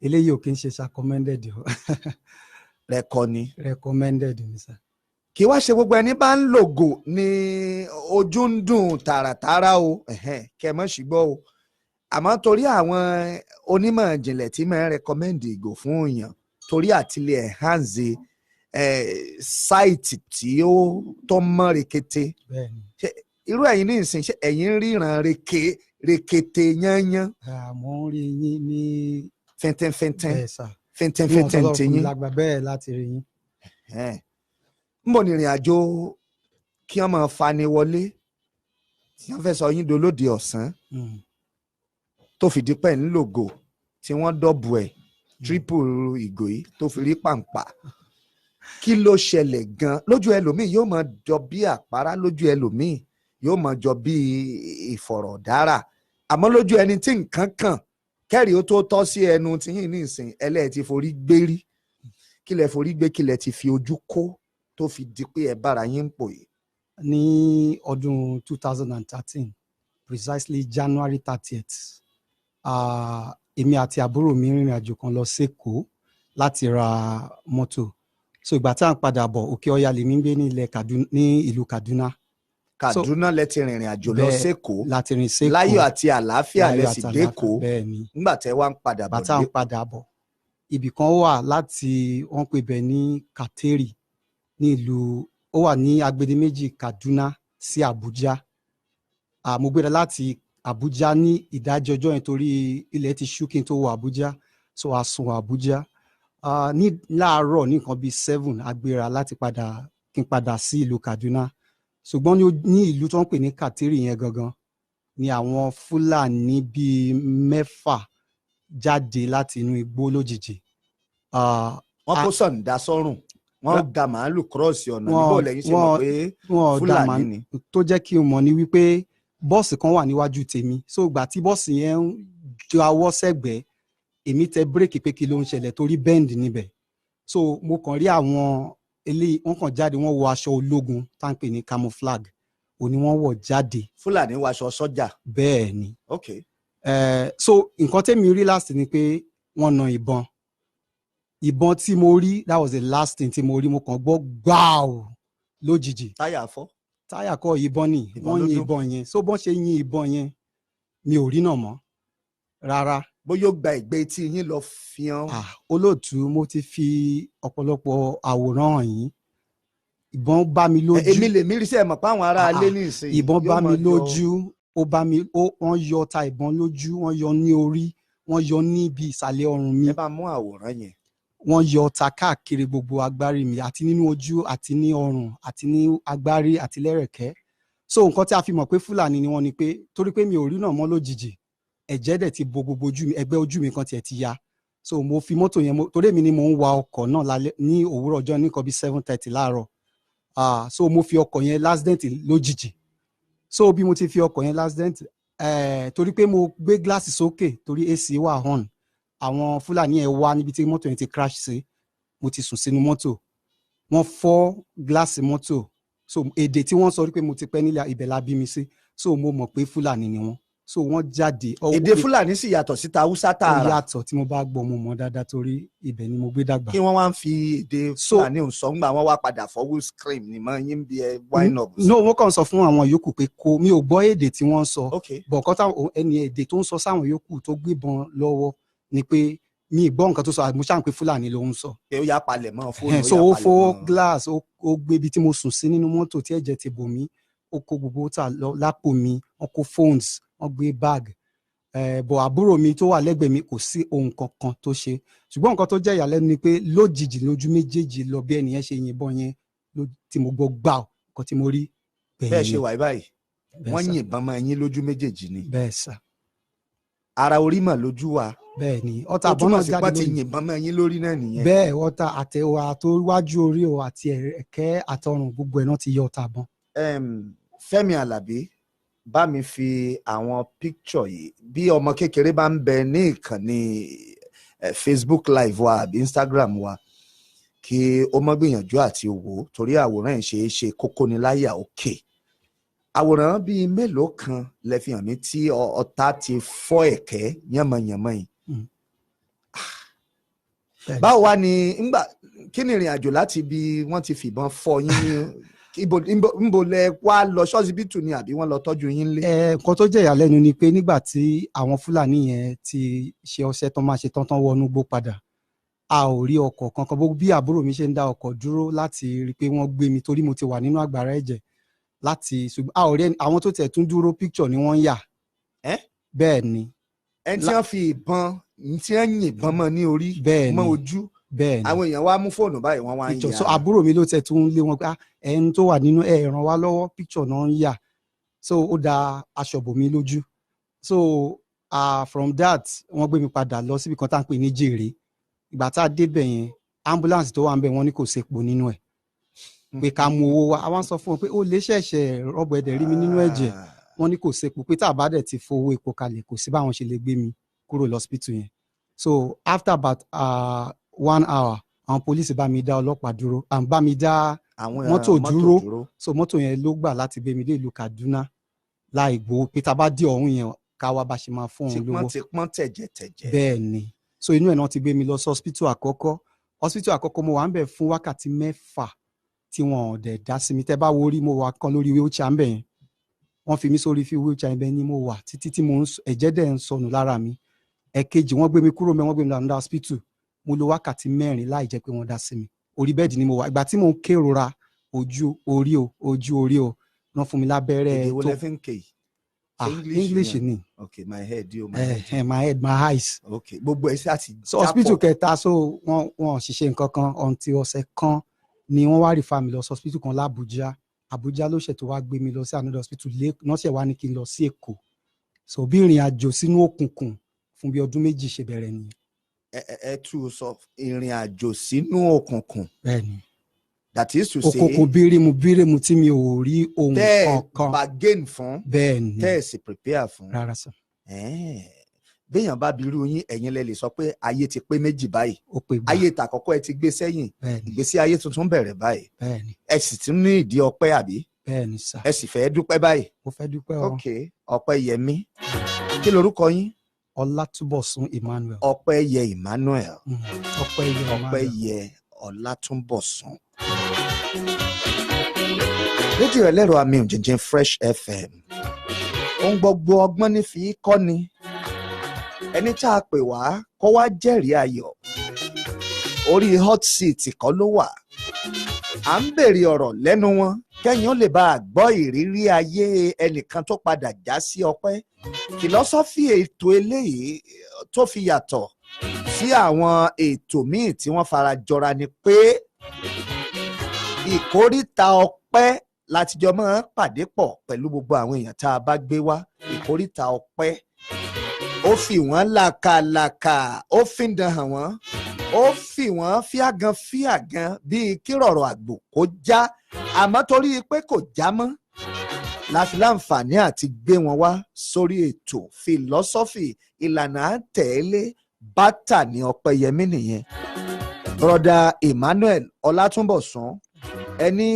Eléyìí ò kí ń ṣe recommended o. Rẹ̀kọ ni. Recommended ni sà. Kí wá ṣe gbogbo ẹni bá ń lògò ní ojú ń dùn tààràtààrà o, kẹ́ mọ́ ṣùgbọ́n o. Àmọ́ torí àwọn onímọ̀ ìjìnlẹ̀ tí máa ń recommend ìgò fún èèyàn torí àtìlẹ̀ enhance sáìtì tí ó tó mọ́ rekete. Irú ẹ̀yin ní ìsìn, ṣé ẹ̀yin ríran rekete yányán? Mo ń rí yín ní fẹ́ntẹ́fẹ́ntẹ́. Bẹ́ẹ̀ sà. Fẹ́ntẹ́fẹ́ntẹ́ ti yín. Lágbà bẹ́ẹ̀ láti rí yín. Ń bọ̀ ní ìrìn àjò kí wọ́n máa fani wọlé tí wọ́n fẹ́ sọ yín dolóde ọ̀sán tó fìdí pẹ́ ń lògò tí wọ́n dọ̀bù ẹ̀ triple ìgò yìí tó fi rí pàǹpà. Kí ló ṣẹlẹ̀ gan-an? Lójú ẹlòmíì yóò máa jọ bí àpárá, lójú ẹlòmíì yóò máa jọ bí ìfọ̀rọ̀dára, àmọ́ lójú ẹni tí nǹkan kàn kẹ́rì ó tó tọ́ sí ẹnu tí yín ní ìsìn ẹlẹ́ẹ̀ ti forí gbérí. Kí lẹ forí gbé, kí lẹ ti fi ojú kó tó fi di pé ẹ bára yín ń pò yìí? Ní ọdún 2013 precisely January 30th, èmi àti àbúrò mi rìnrìn àjò kan lọ sékòó láti ra mọ́tò. So ìgbà tá à ń padà bọ̀, Òkè Ọya lèmi ń gbé ní ìlú Kaduna. Kaduna lẹ ti rìnrìn àjò lọ sékòó, láti rìn sékòó láyọ̀ àti àlàáfíà lẹ sì dékòó. Bẹ́ẹ̀ni. Nígbà tẹ́ wá ń padà bọ̀. Bàtà ń padà bọ̀, ibì kan wà láti wọ́n pè bẹ́ẹ̀ ní Kateri ní ìlú, ó wà ní agbedeméjì Kaduna sí Abuja. Mo gbéra láti Abuja ní ìdájí ọjọ́ yẹn torí ilẹ̀ ti ṣú kí n tó wọ Abuja, so a sùn Abuja. Ní láàárọ̀ ní nǹkan bíi 7 agbéra láti kí n padà sí ìlú Kaduna. Ṣùgbọ́n ní ìlú tó ń pè ní Kateri yẹn gangan ni àwọn Fúlàní bíi 6 jáde láti inú igbó lójijì. Wọ́n kó sọ̀ǹda sọ́rùn, wọ́n da màálù kírọ́ọ̀sì ọ̀nà níbo lẹ́yìn ṣe mọ̀ pé Fúlàní ni. Tó jẹ́ kí n mọ̀ ní wípé bọ́ọ̀sì kan wà níwájú tèmi, so ìgbà tí bọ́ọ̀sì yẹn ń jawọ́ sẹ́gbẹ̀ẹ́, èmi tẹ bírèkì pé kí ló ń ṣẹlẹ̀ torí bend níbẹ̀. So mo kàn rí àwọn eléyìí, wọ́n kàn jáde, wọ́n wọ aṣọ ológun tá à ń pè ní camouflage, òní wọ́n wọ̀ jáde. Fúlàní wọ aṣọ sọ́jà. Bẹ́ẹ̀ ni. Okay. So nǹkan tẹ́mi rí last ni pé wọ́n na ìbọn tí mo rí, that was the last thing tí mo rí. Mo kàn gbọ́ gbáù lójijì. Táyà fọ́. Táyà kọ́ ìbọn ni wọ́n yin ìbọn yẹn. So bọ́n ṣe yin ìbọn yẹn mi ò rí náà mọ́ rárá. Bóyá ó gba ìgbé tí yín lọ fi hàn. Olóòtú, mo ti fi ọ̀pọ̀lọpọ̀ àwòrán hàn yín. Ìbọn bá mi lójú. Èmi lè mí rí sẹ́ẹ̀ mọ̀ pé àwọn ará ilé ní ìsìn. Ìbọn bá mi lójú, ó bá mi wọ́n yọ ọta ìbọn lójú, wọ́n yọ ní orí, wọ́n yọ níbi ìsàlẹ̀ ọrùn mi. ẹ bá mú àwòrán yẹn. Wọ́n yọ ọta káàkiri gbogbo agbárí mi àti nínú ojú àti ní ọrùn àti ní agbárí àti lẹ́rẹ̀kẹ́. So nǹkan tí a fi mọ̀ pé Fúlàní ni wọ́n ni pé torí pé mi ò rí náà mọ́ lójijì, ẹ̀jẹ̀ dẹ̀ ti bo gbogbo ojú mi, ẹgbẹ́ ojú mi kan tiẹ̀ ti ya. So mo fi mọ́tò yẹn torí èmi ni mò ń wa ọkọ̀ náà lálẹ́ ní òwúrọ̀ ọjọ́ ní nǹkan bí 7:30 láàárọ̀. So mo fi ọkọ̀ yẹn l'accident lójijì. So bí mo ti fi ọkọ̀ yẹn l'accident torí pé mo gbé gíláàsì sókè torí AC wà on, àwọn Fúlàní yẹn wá níbi tí mọ́tò yẹn ti crash sí, mo ti sùn sínú mọ́tò, wọ́n fọ́ gíláàsì mọ́tò. So èdè tí wọ́n sọ rí pé mo ti pẹ́ nílẹ̀ ibẹ̀ la bí mi sí, so mo mọ̀ pé Fúlàní ni wọ́n. So wọ́n jáde. Èdè Fúlàní sì yàtọ̀ sí ta Haúsá tààrà. Ó yàtọ̀ tí mo bá gbọ́ mo mọ̀ dáadáa torí ibẹ̀ ni mo gbé dàgbà. Kí wọ́n wá ń fi èdè Fúlàní sọ́ngbà wọ́n wá padà fọwọ́ scream ni mọ́ yín bí ẹ wine up. No, wọ́n kàn sọ fún àwọn yòókù pé mi ò gbọ́ èdè tí wọ́n sọ. Okay. Bọ̀ kọ́tà ẹni èdè tó ń sọ sáwọn yòókù tó gbébọn lọ́wọ́ ni pé mi ì gbọ́ nǹkan tó sọ, mo ṣáà ń pé Fúlàní ló ń sọ. Pé ó yá palẹ̀ mọ́ fóònù. So ó fọ́ glass, ó gbé ibi tí mo sùn sí nínú mọ́tò tí ẹ̀jẹ̀ ti bò mí, ó kó gbogbo ta lápò mi, wọ́n kó phones, wọ́n gbé bag. Bọ̀ àbúrò mi tó wà lẹ́gbẹ̀ẹ́ mi kò sí ohun kankan tó ṣe. Ṣùgbọ́n nǹkan tó jẹ́ ìyàlẹ́nu ni pé lójijì lójú méjèèjì lọ bí ẹnìyẹn ṣe yìnbọn yẹn tí mo gbọ́ gbà nǹkan tí mo rí. Bẹ́ẹ̀ ṣe wà báyìí wọ́n yìnbọn mọ́ ẹyin lójú méjèèjì ni. Bẹ́ẹ̀ sà. Ara orí mà lójú wa. Bẹ́ẹ̀ ni ọta àbọ̀n náà jáde lórí. ó túmọ̀ sí pé ti yìnbọn mọ́ ẹyin lórí náà nìyẹn. Bẹ́ẹ̀ ọta àtẹwà tó wájú orí o àti ẹ̀kẹ́ àtọrùn gbogbo ẹ̀ náà ti yọ ọta àbọ̀n. Fẹ́mi Alábí bá mi fi àwọn picture yìí bí ọmọ kékeré bá ń bẹ ní ìkànnì Facebook live wa àbí Instagram wa kí ó mọ́ gbìyànjú àti wò torí àwòrán ẹ̀ ṣe é ṣe kókó ní láyà òkè. Àwòrán bíi mélòó kan lẹ fi hàn mí tí ọ̀tá ti fọ́ ẹ̀kẹ́ yànmọ̀yànmọ̀ yìí. Báwo wá ni kí ni ìrìn àjò láti bí wọ́n ti fìbọn fọ́ yín ní níbo lẹ wá lọ ṣọ́sibítù ni àbí wọ́n lọ tọ́jú yín lé? Nǹkan tó jẹ́ ìyàlẹ́nu ni pé nígbà tí àwọn Fúlàní yẹn ti ṣe ọṣẹ́ tán máa ṣe tán wọnú gbó padà, a ò rí ọkọ̀ kankan bí àbúrò mi ṣe ń dá ọkọ̀ dúró láti rí i pé wọ́n gbé mi torí mo ti wà nínú àgbàrá ẹ̀jẹ̀ ṣùgbọ́n a ò rí àwọn tó tẹ̀ tún dúró picture ni wọ́n ń yà. Bẹ́ẹ̀ ni. Ẹni tí wọ́n fi ìbọn tí wọ́n yìnbọn mọ́ ní orí mọ́ ojú. Bẹ́ẹ̀ ni. Àwọn èèyàn wá mú fóònù báyìí wọ́n wá ń yà. So àbúrò mi ló tẹ̀ tún lé wọn pé ẹni tó wà nínú ràn wá lọ́wọ́ picture náà ń yà. So ó da aṣọ bò mí lójú. So from that wọ́n gbé mi padà lọ síbi kan tá à ń pè ní Jèrè. Ìgbà tá a débẹ̀ yẹn ambulance tó wà ń bẹ̀ wọ́n ní kò sépo nínú ẹ̀ pé ká mú owó wá. Àwọn sọ fún wọn pé ó lè ṣẹ̀ṣẹ̀ rọ́bù ẹ̀dẹ̀ rí mi nínú ẹ̀jẹ̀, wọ́n ní kò sépo pé tá a bá dẹ̀ ti fowó epo kalẹ̀ kò sí báwọn ṣe lè gbé mi kúrò lọ́sípítù yẹn. So after about 1 hour àwọn pólísì bá mi dá ọlọ́pàá dúró, bá mi dá mọ́tò dúró. So mọ́tò yẹn ló gbà láti gbé mi dé ìlú Kaduna láì gbowó pé tá a bá dé ọ̀hún yẹn ká wá bá ṣe máa fún òun lówó. ti pọ́n tẹ̀jẹ̀tẹ̀jẹ̀. Bẹ́ẹ̀ ni. So inú ẹ̀ náà ti gbé mi lọ sí hospital àkọ́kọ́ mo wà ń bẹ̀ fún wákàtí 6 tí wọn ò dẹ̀ dá sí mi. Tẹ́ bá wo rí mo wà kan lórí wheelchair ń bẹ̀ yẹn, wọ́n fi mí sórí wheelchair ibẹ̀ ni mo wà títí tí ẹ̀jẹ̀ dẹ̀ ń sọnù lára mi. Ẹ̀kejì wọ́n gbé mi kúrò wọ́n gbé mi lọ hospital, mo lò wákàtí 4 láì jẹ́ pé wọ́n dá sí mi. Orí bẹ́ẹ̀dì ni mo wà ìgbà tí mo ń kérora ojú orí o wọ́n fún mi lábẹ́rẹ́ tó. Èdè wo lẹ fi ń ké? English ni. Okay, my head my head my eyes. Okay, gbogbo ẹ̀ sí àti jápọ̀. So hospital kẹta so wọ́n ṣiṣẹ́ nǹkan kan until ọ̀sẹ̀ kan ni wọ́n wá refer mi lọ sí hospital kan l'Abuja. Abuja ló ṣẹ̀ tó wá gbé mi lọ sí another hospital náà ṣẹ̀ wá ní kí n lọ sí Èkó. So bí ìrìn àjò sínú òkùnkùn fún bí ọdún 2 ṣe bẹ̀rẹ̀ nìyẹn. Ẹ tú sọ ìrìn àjò sínú òkùnkùn. Bẹ́ẹ̀ni. That is to say òkùnkùn bírímù tí mi ò rí ohun kankan. Bargain fún. Bẹ́ẹ̀ni. Tẹ́ ẹ̀ sì prepare fún. Rárá sọ. Béèyàn bá birú yín ẹ̀yin lẹ lè sọ pé ayé ti pé méjì báyìí. Ó pé gbà. Ayé ìtàkọ́kọ́ ẹ ti gbé sẹ́yìn. Ìgbésí ayé tuntun bẹ̀rẹ̀ báyìí. Bẹ́ẹ̀ni. Ẹ sì tún ní ìdí ọpẹ́ àbí? Bẹ́ẹ̀ni sà. Ẹ sì fẹ́ dúpẹ́ báyìí. Mo fẹ́ dúpẹ́ o. Ok, Ọpẹ́yẹmí. Kí lorúkọ yín? Ọlátúnbọ̀sún Emmanuel. Ọpẹ́yẹ Emmanuel. Ọpẹ́yẹ Ọlátúnbọ̀sún. Rédíò ẹlẹ́rọ àmì òjìnjìn Fresh FM. Ohun gbogbo ọgbọ́n ní fi kọ́ ni. Ẹni tá a pè wá kó wá jẹ́rìí ayọ̀. Orí hot seat kọ́ ló wà. À ń béèrè ọ̀rọ̀ lẹ́nu wọn kẹ́yìn ó lè bá a gbọ́ ìrírí ayé ẹnìkan tó padà já sí ọpẹ́. Fìlọ́sọ́fì ètò eléyìí tó fi yàtọ̀ sí àwọn ètò míì tí wọ́n fara jọra ni pé ìkóríta ọpẹ́ látijọ́ máa ń pàdé pọ̀ pẹ̀lú gbogbo àwọn èèyàn tá a bá gbé wá. Ìkóríta ọpẹ́ ó fi wọ́n làkàlàkà, ó fìdán hàn wọ́n, ó fi wọ́n fíàgàn bíi kírọ̀rọ̀ àgbò kó já, àmọ́ torí pé kò já mọ́ la fi láǹfààní àti gbé wọn wá sórí ètò Fìlọ́sọ́fì ìlànà àtẹ̀lé bátà ní Ọpẹ́yẹmí nìyẹn. Broda Emmanuel Ọlátúnbọ̀sún ẹni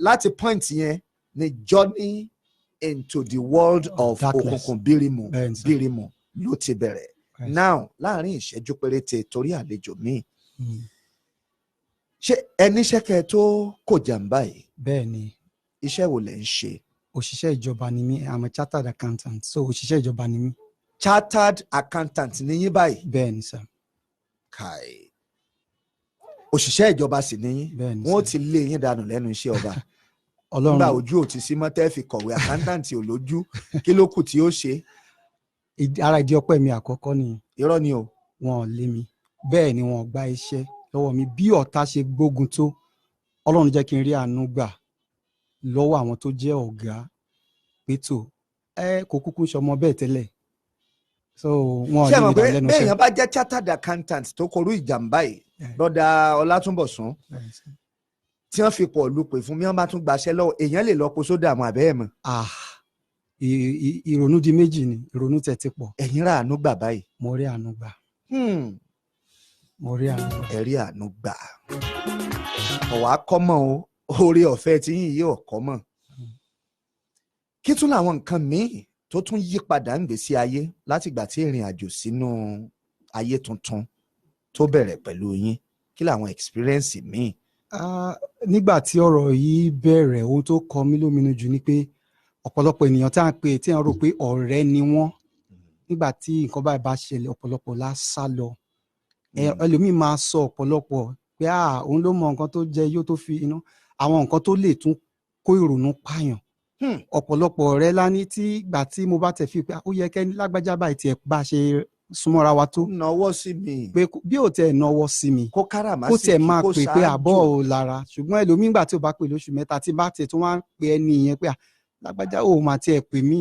láti point yẹn ni journey into the world of òkùnkùn bírímù ló ti bẹ̀rẹ̀. Now láàrin ìṣẹ́jú péréte torí àlejò míì ṣé ẹni ṣẹ́kẹ́ tó kò jàǹbá yìí? Bẹ́ẹ̀ ni. Iṣẹ́ wo lẹ̀ ń ṣe? Òṣìṣẹ́ ìjọba ni mí. I'm a chartered accountant, so òṣìṣẹ́ ìjọba ni mí. Chartered accountant ni yín báyìí? Bẹ́ẹ̀ ni sir. Kai, òṣìṣẹ́ ìjọba sì ni yín? Bẹ́ẹ̀ ni sir. Wọ́n ti lé yín dànù lẹ́nu iṣẹ́ ọba. Ọlọ́run nígbà ojú ò ti sí mọ́ tẹ́ fi kọ̀wé accountant ò lójú, kí ló kù tí ó ṣe? Ara ìdí ọpẹ́ mi àkọ́kọ́ ni. Irọ́ ni o. Wọn ò lé mi, bẹ́ẹ̀ ni wọn ò gba iṣẹ́ lọ́wọ́ mi. Bí ọ̀tá ṣe gbógun tó, Ọlọ́run jẹ́ kí n rí àánú gbà lọ́wọ́ àwọn tó jẹ́ ọ̀gá pétò kò kúkú ṣọmọ bẹ́ẹ̀ tẹ́lẹ̀, so wọn ò lè mi dà lẹ́nu iṣẹ́. Bẹ́ẹ̀yàn bá jẹ́ chartered accountant tó korú ìjàmbá yìí, Broda Ọlátúnbọ̀sún, tí wọ́n fi pọ̀ lù pé fún mi wọ́n bá tún gbaṣẹ́ lọ́wọ́ èèyàn lè lọ kó sódà àmọ́ àbẹ́ẹ̀ mọ́. Ìrònú di méjì ni, ìrònú tẹ̀ ti pọ̀. Ẹ̀yin rà àánú gbà báyìí? Mo rí àánú gbà. Mo rí àánú gbà. Ẹ rí àánú gbà. Ọ̀wá kọ́mọ̀ o, oore ọ̀fẹ́ tí yín yìí ò kọ́mọ̀. Kí tún làwọn nǹkan míì tó tún yí padà ń gbèsè ayé látìgbà tí ìrìn àjò sínú ayé tuntun tó bẹ̀rẹ̀ pẹ̀lú yín? Kí làwọn experience míì? Nígbà tí ọ̀rọ̀ yìí bẹ̀rẹ̀, ohun tó kọ mí lóminú jù ni pé ọ̀pọ̀lọpọ̀ ènìyàn tí wọ́n rò pé ọ̀rẹ́ ni wọ́n, nígbà tí nǹkan báyìí bá ṣẹlẹ̀ ọ̀pọ̀lọpọ̀ la sá lọ. Ẹlòmíì máa sọ ọ̀pọ̀lọpọ̀ pé òun ló mọ nǹkan tó jẹ yóò tó fi iná, àwọn nǹkan tó lè tún kó ìrònú pààyàn. Ọ̀pọ̀lọpọ̀ ọ̀rẹ́ lání tí ìgbà tí mo bá tẹ̀ fi pé ó yẹ kẹ́ni lágbájá báyìí tiẹ̀ bá ṣe súnmọ́ra wa tó. Nọwọ́ sí mi. Pé bí ò tẹ̀ nọwọ́ sí mi, kó káràmásìkí, kó tẹ̀ máa kó pè pé àbọ̀ ò lára. Ṣùgbọ́n ẹlòmíì nígbà tí ó bá pè lóṣù mẹ́ta tí bá tẹ̀ tó wá ń pe ẹni yẹn pé lágbájá ò máa tiẹ̀ pè mí,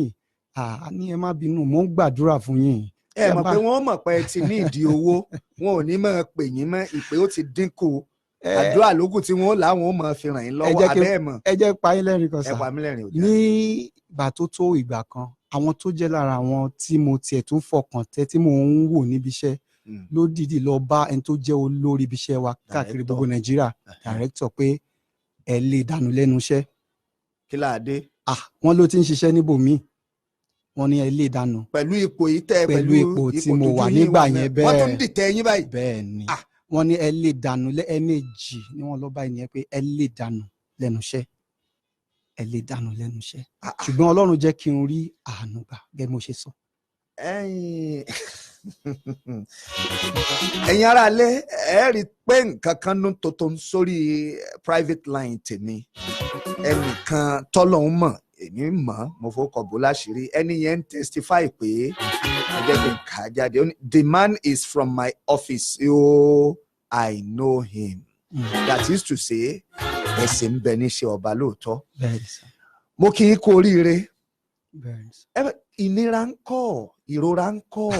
ní ẹ má bínú, mò ń gbàdúrà fún yín. Ẹ mọ̀ pé wọ́n mọ̀ pé ẹ ti ní ìdí owó, wọn ò ní máa pè yín mọ́, ìpè ó ti dínkù. Àdúrà lókù tí wọ́n làwọn ò máa fi ràn yín lọ́wọ́, abẹ́ ẹ̀ mọ̀. Ẹ jẹ́ pa yín lẹ́rìn kan sà. Ẹ pa mí lẹ́rìn òjá. Ní ìgbà tó tó ìgbà kan, àwọn tó jẹ́ lára àwọn tí mo tiẹ̀ tún fọkàn tẹ́ tí mò ń wò níbi iṣẹ́ ló dìdí lọ bá ẹni tó jẹ́ olórí ibi iṣẹ́ wa káàkiri gbogbo Nàìjíríà, director, pé ẹ lè dànù lẹ́nu iṣẹ́. Kí láàdé? Wọ́n ló ti ń ṣiṣẹ́ níbòmíì, wọ́n ní ẹ lè dànù. Pẹ̀lú ipò yìí tẹ́ pẹ̀lú ipò tí mo wà nígbà yẹn bẹ́ẹ̀. Wọ́n tún dìtẹ̀ yín báyìí. Bẹ́ẹ̀ ni wọ́n ní ẹ lè dànù lẹ́ẹ̀mejì ni wọ́n lọ bá ẹnìyẹn pé ẹ lè dànù lẹ́nu iṣẹ́, ẹ lè dànù lẹ́nu iṣẹ́. Ṣùgbọ́n Ọlọ́run jẹ́ kí n rí àánú gbà gẹ́gẹ́ bí mo ṣe sọ. Ẹ̀yin ará ilé ẹ rí i pé nǹkan kan ló ń tuntun sórí private line tèmi. Ẹnìkan tọ́lọ́hún mọ̀, èmi mọ̀, mo fọkọ̀ bó láṣìírí. Ẹni yẹn ń testify pé ẹgbẹ́ mi kà á jáde. The man is from my office. Oh, I know him. That is to say, ẹ̀sìn ń bẹ níṣẹ́ ọba lóòótọ́. Mo kì í kú oríire. Ìnira ń kọ́, ìrora ń kọ́.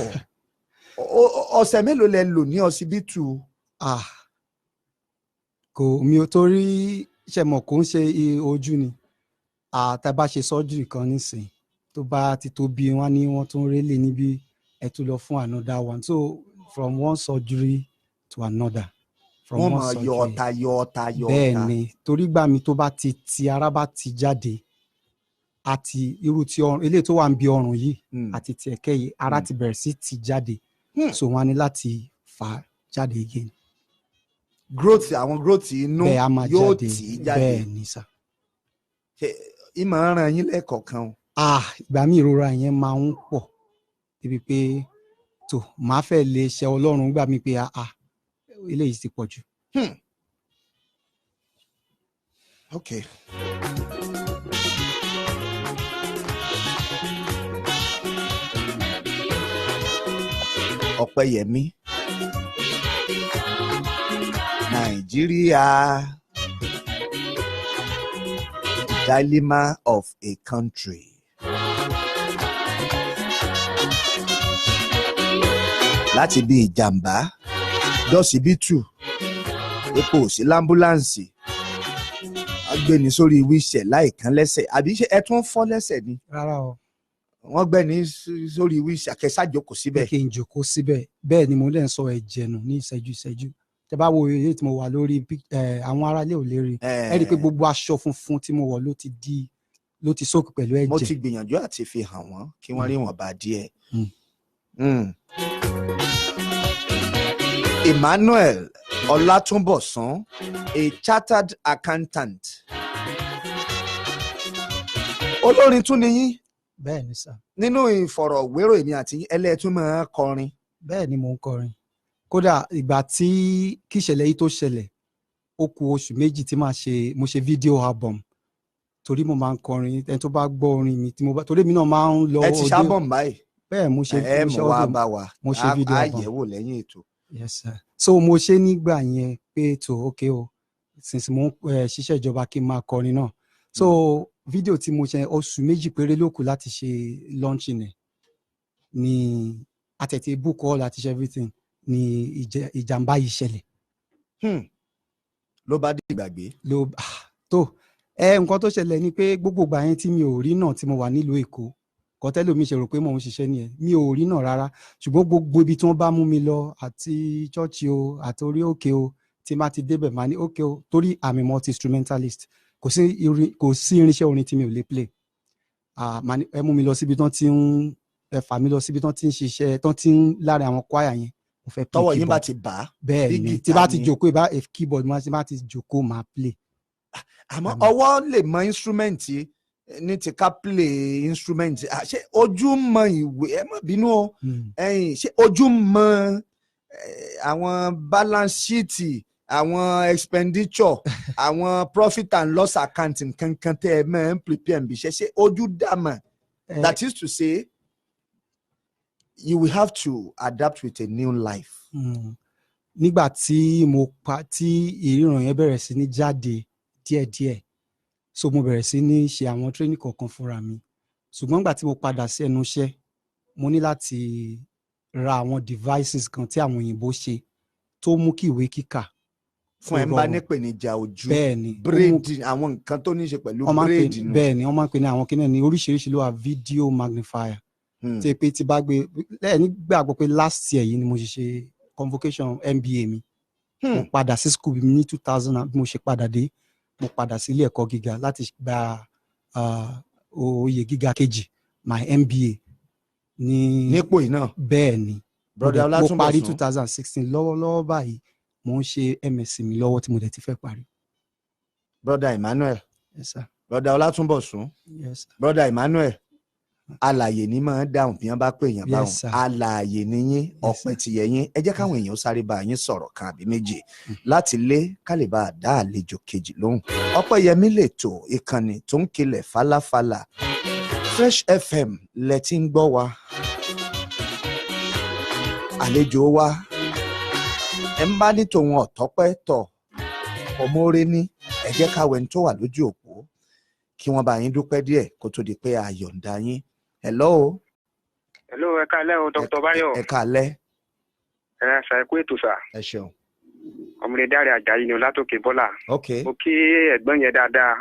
Ọ̀sẹ̀ mélòó lẹ lò ní ọsibítù? Kò mi ò torí ṣẹ̀mọ̀ kò ń ṣe ojú ni. Àtàbá ṣe surgery kan nísìn tó bá ti tó bí wọ́n ní wọ́n tún rélé níbi ẹ tún lọ fún another one, so from one surgery to another. Wọ́n mọ̀ yọ ọ̀tá. Bẹ́ẹ̀ ni, torí gbà mí tó bá ti ara bá ti jáde àti irú ti ọrùn eléyìí tó wà ń bí ọrùn yìí àti ti ẹ̀kẹ́ yìí ara ti bẹ̀rẹ̀ sí ti jáde, so wọ́n á ní láti fà á jáde again. Àwọn growth inú yóò tì í jáde. Bẹ́ẹ̀ ni sà. Ìmọ̀ ràn yín lẹ́ẹ̀kọ̀ọ̀kan o. Ìgbà míì ìrora yẹn máa ń pọ̀ débi pé màá fẹ́ lè ṣe Ọlọ́run gbà mí pé eléyìí ti pọ̀ jù. Okay. Ọpẹ́yẹmí. Nàìjíríà. Dilemma of a country. Láti bí ìjàmbá dọ́sibítù epo sí lámbúláǹsì agbéni sórí wíṣẹ̀ láìkán lẹ́sẹ̀ àbí ṣe ẹ tún fọ́ lẹ́sẹ̀ ni. Rárá o. Wọ́n gbẹ́ni sórí wíṣẹ̀ akẹ́sàjókòó síbẹ̀. kí n jókòó síbẹ̀ bẹ́ẹ̀ ni mo lè sọ ẹ̀jẹ̀ nù ní ìṣẹ́jú tẹ bá wo eré tí mo wà lórí àwọn aráalé ò lè rí ẹ rí i pé gbogbo aṣọ funfun tí mo wọ̀ ló ti sókè pẹ̀lú ẹ̀jẹ̀. Mo ti gbìyànjú àti fi hàn wọ́n kí wọ́n rí wọn bá díẹ̀. Emmanuel Ọlátúnbọ̀sún, a chartered accountant. Olórin tún ni yín. Bẹ́ẹ̀ ni sà. Nínú ìfọ̀rọ̀wérò èmi àti ẹlẹ́tún máa kọrin. Bẹ́ẹ̀ ni mò ń kọrin. Kódà ìgbà tí kí ìṣẹ̀lẹ̀ yìí tó ṣẹlẹ̀ ó kù oṣù méjì tí mo ṣe fídíò album torí mo máa ń kọrin ẹni tó bá gbọ́ orin mi torí mi náà máa ń lọ. Ẹ ti ṣábọ̀m báyìí. Bẹ́ẹ̀ mo ṣe fídíò album mo ṣe fídíò album àyẹ̀wò lẹ́yìn ètò. Yes sir. So mo ṣe nígbà yẹn pé tó okay o since mo ń ṣiṣẹ́ ìjọba kí n máa kọrin náà. So fídíò tí mo ṣe oṣù méjì péré ló kù láti ṣe launching ẹ̀ ni àtẹ̀tẹ̀ book all àti everything ni ìjàmbá yìí ṣẹlẹ̀. Ló bá dé ìgbàgbé. Nǹkan tó ṣẹlẹ̀ ni pé gbogbo ìgbà yẹn tí mi ò rí náà tí mo wà nílùú Èkó kọ́tẹ́lò mi ṣe rò pé mò ń ṣiṣẹ́ nìyẹn mi ò rí náà rárá ṣùgbọ́n gbogbo ibi tí wọ́n bá mú mi lọ àti chọ́ọ̀chì o àti orí òkè o tí má ti débẹ̀ máa ní òkè o torí I'm a multi-instrumentalist kò sí irinṣẹ́ orin tí mi ò lè play ẹ mú mi lọ síbi tán tí ń fà mí lọ síbi tán tí ń ṣiṣẹ́ tán tí ń láàrin àwọn kwaya yẹn mo fẹ́ play keyboard. Tọwọ́ yín bá ti bá. Bẹ́ẹ̀ ni tí bá ti jókòó keyboard tí bá ti jókòó máa play. Àmọ́ ọwọ́ lè mọ instrument ní ti ká play instrument ṣé ojú mọ ìwé ẹ má bínú o ṣé ojú mọ àwọn balance sheet àwọn expenditure àwọn profit and loss account nǹkankan tẹ́ ẹ máa ń prepare bí ṣe ojú dàmà that is to say you will have to adapt with a new life. Nígbà tí ìríran yẹn bẹ̀rẹ̀ sí ní jáde díẹ̀díẹ̀ so mo bẹ̀rẹ̀ sí ní ṣe àwọn training kọ̀ọ̀kan fúnra mi ṣùgbọ́n nígbà tí mo padà sí ẹnu iṣẹ́ mo ní láti ra àwọn devices kan tí àwọn òyìnbó ṣe tó mú kí ìwé kíkà fún ẹ bá nípèníjà ojú bẹ́ẹ̀ni braid àwọn nǹkan tó ní ṣe pẹ̀lú braid nù. Bẹ́ẹ̀ni wọ́n máa ń pè ní àwọn kíní ní oríṣiríṣi ló wà video magnifier tí pé tí bá gbé nígbàgbọ́ pé last year yìí ni mo ṣe convocation MBA mi mo padà sí school mi ní 2000 bí mo ṣe padà dé mo padà sí ilé ẹ̀kọ́ gíga láti gba oyè gíga kejì my MBA nípò yìí náà. Bẹ́ẹ̀ ni brother Ọlátúnbọ̀sún mo parí 2016 lọ́wọ́lọ́wọ́ báyìí mo ń ṣe MSc mi lọ́wọ́ tí mo dẹ̀ ti fẹ́ parí. brother Emmanuel. Yes sir. brother Ọlátúnbọ̀sún. Yes sir. brother Emmanuel alààyè ni máa ń dáhùn bí wọ́n bá pè yàn báwọn alààyè ni yín ọpẹ́ ti yẹ yín ẹ jẹ́ káwọn èèyàn sáré bá yín sọ̀rọ̀ kan àbí méjì láti lé kálíbà dá àlejò kejì lóhùn. Ọpẹ́yẹmí lètò ìkànnì tó ń kilẹ̀ falafala Fresh FM lẹ ti ń gbọ́ wa àlejò wa ẹ ń bá ní tòun ọ̀tọ́pẹ́ tọ̀ ọmọọrẹ ní ẹ jẹ́ káwẹ́ ní tó wà lójú òpó kí wọ́n bá yín dúpẹ́ díẹ̀ kó tó di pé a yọ̀ǹda yín. Hello. Hello, ẹ káalẹ́ o Dr. Báyọ̀. Ẹ káalẹ́. Ẹ ṣe kú ètò sà. Ẹ ṣeun. Ọmọdé Dáre Àjàyí ni Látòkè Bọ́là. Ok. Mo kí ẹ̀gbọ́n yẹn dáadáa.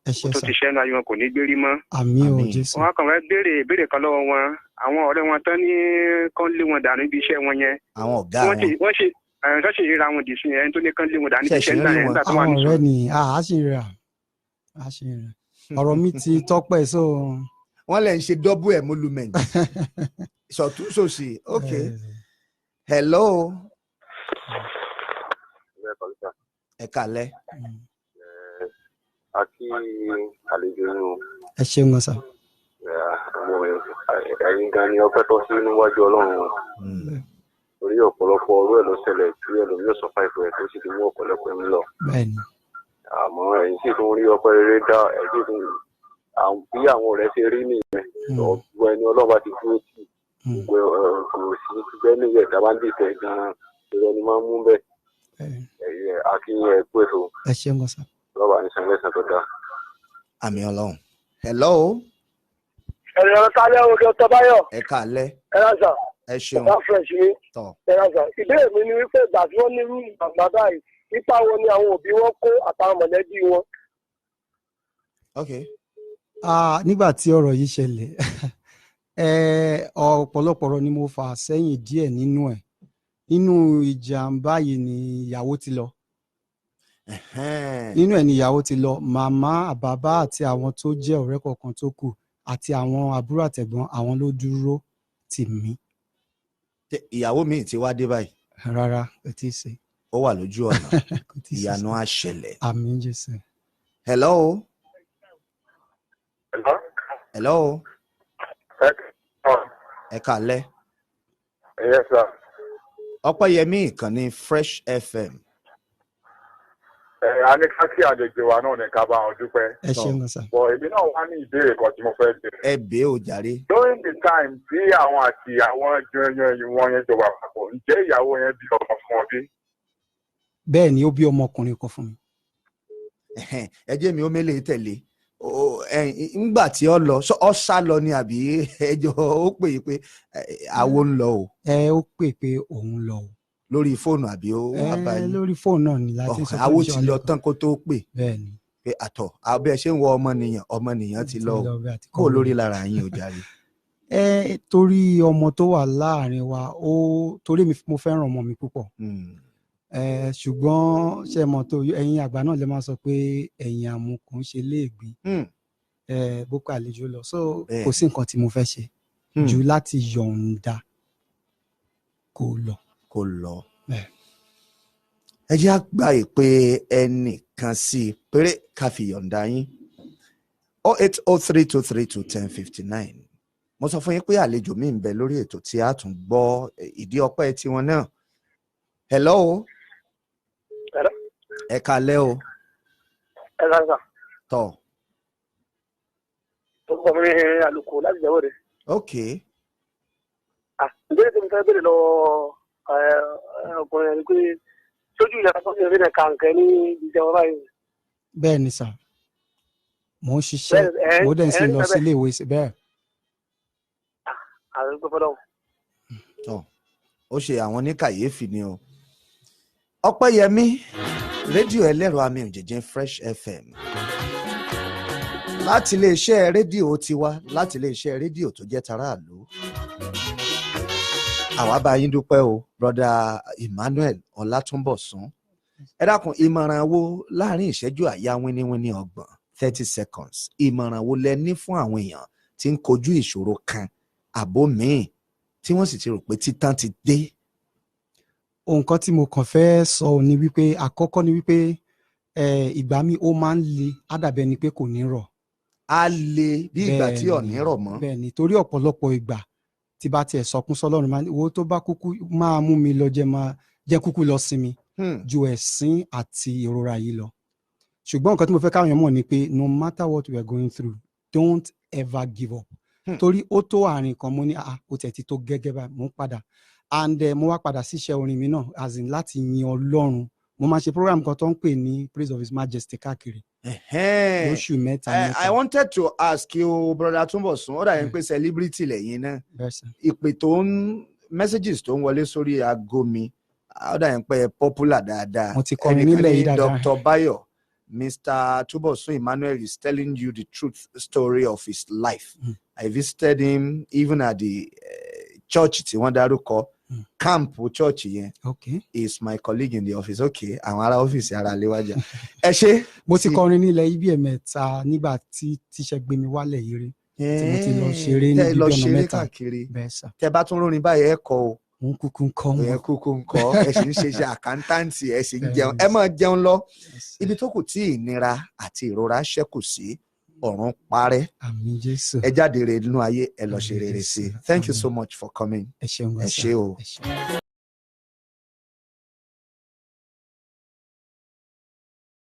Ẹ ṣe sà. Tó ti ṣẹ́nu ayé wọn kò ní gbérí mọ́. Àmín o Jésù. Wọ́n kàn fẹ́ béèrè ìbéèrè kan lọ́wọ́ wọn. Àwọn ọ̀rẹ́ wọn tán ní kán lé wọn dànù ibi iṣẹ́ wọn yẹn. Àwọn ọ̀gá wọn. Wọ́n ṣe ìríra wọn dì sí ẹni tó ní kán lé wọn dànù ibi iṣẹ́ nígbà tó wà ní. Àwọn ọ̀rẹ́ ni a ṣì ń rà ọ̀rọ̀ mi ti tọ́pẹ́ so. Wọ́n lè ń ṣe double emolument sọ̀tún sòsì ok. Hello. Ẹ káalẹ́. Àti àlejò inú. Ẹ ṣeun gan sa. Ẹ̀yin gan ni ọpẹ́ tó sí níwájú Ọlọ́run. Orí ọ̀pọ̀lọpọ̀ ọ̀rọ̀ ẹ̀ ló ṣẹlẹ̀ tí ẹlòmíràn sọ fáìfù ẹ̀ tó sì ti mú ọ̀pọ̀lọpọ̀ ẹ̀mí lọ. Bẹ́ẹ̀ni. àmọ́ ẹ̀yin sì tún rí ọpẹ́ rere dá ẹ̀ sì tún bí àwọn ọ̀rẹ́ ṣe rí nìyẹn ọ̀gbọ́n ẹni ọlọ́ba ti dúró tì kò sí bẹ́ẹ̀ ní ẹ̀dá bá ń dìtẹ̀ gan-an ìrọ̀ ni máa ń mú bẹ́ẹ̀ akínyìn ẹ̀ pé tó ẹ ṣeun gan sa. lọ́ba ní sanlẹ̀sán tó dáa. àmì ọlọ́run. hello. ẹ̀rọ kálẹ̀ òde ọ̀tọ̀ báyọ̀. ẹ káalẹ́. ẹ rà sà. ẹ ṣeun. ọ̀tá fresh ni. tọ́. ẹ rà sà. ìbéèrè mi ni wípé ìgbà tí wọ́n ní irú ìgbàgbọ́ báyìí ipa wo ni àwọn òbí wọn kó àtàwọn mọ̀lẹ́bí wọn. ok. nígbà tí ọ̀rọ̀ yìí ṣẹlẹ̀ ọ̀pọ̀lọpọ̀ ọ̀rọ̀ ni mo fà sẹ́yìn díẹ̀ nínú ẹ̀. Nínú ìjàmbá yìí ni ìyàwó ti lọ. Nínú ẹ̀ ni ìyàwó ti lọ. Màmá, bàbá àti àwọn tó jẹ́ ọ̀rẹ́ kọ̀ọ̀kan tó kù àti àwọn àbúrò àtẹ̀gbọ́n àwọn ló dúró tì mí. ìyàwó mi ti wá dé báyìí. Rárá kò tí ì ṣe. ó wà lójú ọ̀nà. ìyanu á ṣẹlẹ̀. Àmín Jésù. hello. hello. ẹ káalẹ́. Yes, sir. Ọpẹ́yẹmí ìkànnì Fresh FM. A ní ká kí àlejò wa náà ní ká bá wọn dúpẹ́. Ẹ ṣeun gan sa. Bọ̀ èmi náà wá ní ìbéèrè kan tí mo fẹ́ béèrè. ẹ bèé ò jàre. During the time tí àwọn àti àwọn wọn yẹn jọ wà papọ̀, ǹjẹ́ ìyàwó yẹn bí ọmọ fún ọ bí? Bẹ́ẹ̀ ni ó bí ọmọkùnrin kan fún mi. ẹ jẹ́ mi ó mélé tẹ̀lé ngbà tí ọ lọ ọ sá lọ ni àbí ẹjọ́ ó pè é pé àwo ń lọ o. Ó pè pé òun lọ o. lórí fóònù àbí ó wà báyìí. lórí fóònù náà ni láti sọ àwo ti lọ tán kó tó pè. bẹ́ẹ̀ni. pé àtọ̀ abẹ́ ṣé ń wọ ọmọnìyàn ti lọ kó lórí lára yín ò jàre. torí ọmọ tó wà láàrin wa torí mo fẹ́ràn ọmọ mi púpọ̀. ṣùgbọ́n ṣe mọ̀ tó ẹ̀yin àgbà náà lè máa sọ pé ẹ̀yin àmukùn ṣe léègbín boko àlejò lọ so kò sí nǹkan tí mo fẹ́ ṣe ju láti yọ̀ǹda kó lọ. ẹ jẹ́ àgbà ìpè ẹnìkan sí i péré ká fi yọ̀ǹda yín 08032321059 mo sọ fún yín pé àlejò mi ń bẹ lórí ètò tí a tún gbọ́ ìdí ọpẹ́ tiwọn náà. hello. ẹ káalẹ́ o. ẹ lọ́sà. tọ́. tó kọ́ mi àlùkò láti jẹ́wọ́ rẹ̀. ok. ìbéèrè tó ń fẹ́ béèrè lọ́wọ́ ọkùnrin ẹni pé sójú ìyá tó ń fi rẹ̀ kàǹkẹ́ ní ìjẹun báyìí. bẹ́ẹ̀ ni sà mo ń ṣiṣẹ́ mo dẹ̀ ń sì lọ sí ilé ìwé bẹ́ẹ̀. àwọn ìgbẹ́ fọlọ́. tọ́ ó ṣe àwọn ní kàyéfì ni o. Ọpẹ́yẹmí rédíò ẹlẹ́rọ àmì òjèjì Fresh FM láti iléeṣẹ́ rédíò tiwa láti iléeṣẹ́ rédíò tó jẹ́ taráàlú. àwa bá yín dúpẹ́ o broda Emmanuel Ọlátúnbọ̀sún. ẹ dákun ìmọ̀ràn wo láàrin ìṣẹ́jú àyá wíníwíní 30 seconds ìmọ̀ràn wo lẹ ní fún àwọn èèyàn tí ń kojú ìṣòro kan àbó míì tí wọ́n sì ti rò pé títàn ti dé. nǹkan tí mo kàn fẹ́ sọ ni wípé àkọ́kọ́ ni wípé ìgbà mi ó máa ń le ádàbẹ́ ni pé kò ní rọ̀. a le bí ìgbà tí ò ní rọ̀ mọ́. bẹ́ẹ̀ ni torí ọ̀pọ̀lọpọ̀ ìgbà tí bá tiẹ̀ sọkún sọ́lọ́run máa wo tó bá kúkú máa mú mi lọ jẹ́ kúkú lọ sinmi ju ẹ̀sín àti ìrora yìí lọ. ṣùgbọ́n nǹkan tí mo fẹ́ káwọn èèyàn mọ̀ ni pé no matter what we are going through don't ever give up. torí ó tó àárín kan mo ní ó tẹ̀ ti tó gẹ́gẹ́ báyìí mo ń padà and mo wá padà síṣẹ́ orin mi náà as in láti yin Ọlọ́run mo máa ṣe program kan tó ń pè ní Praise of His Majesty káàkiri lóṣù mẹ́ta. I wanted to ask you brother Túnbọ̀sún ó dàbí pé celebrity lẹ́yìn náà ìpè tó ń messages tó ń wọlé sórí aago mi ó dàbí pé popular dáadáa. mo ti kọrin nílẹ̀ yìí dáadáa. Dr. Bayo Mr. Túnbọ̀sún Emmanuel is telling you the truth story of his life. I visited him even at the church tí wọ́n dárúkọ camp church yẹn. Okay. He is my colleague in the office. Okay, àwọn ará ọ́fíìsì ara léwájà. ẹ ṣe. mo ti kọrin nílẹ̀ ibi ẹ̀mẹ́ta nígbà tí tíṣẹ́ gbé mi wálẹ̀ yìí rí tí mo ti lọ ṣeré ní ibi ọ̀nà mẹ́ta. bẹ́ẹ̀ sà. tẹ bá tún lórin báyìí ẹ kọ o. òun kúkú ń kọ́ mọ́. ẹ kúkú ń kọ́ ẹ sì ń ṣe iṣẹ́ àkántáǹtì ẹ sì ń jẹun ẹ máa jẹun lọ. ibi tó kù tí ìnira àti ìrora ṣẹ́kù sí ọ̀run parẹ́. Àmín Jésù. ẹ jáde rere nínú ayé ẹ lọ ṣe rere sí i. Thank you so much for coming. ẹ ṣeun. ẹ ṣé o.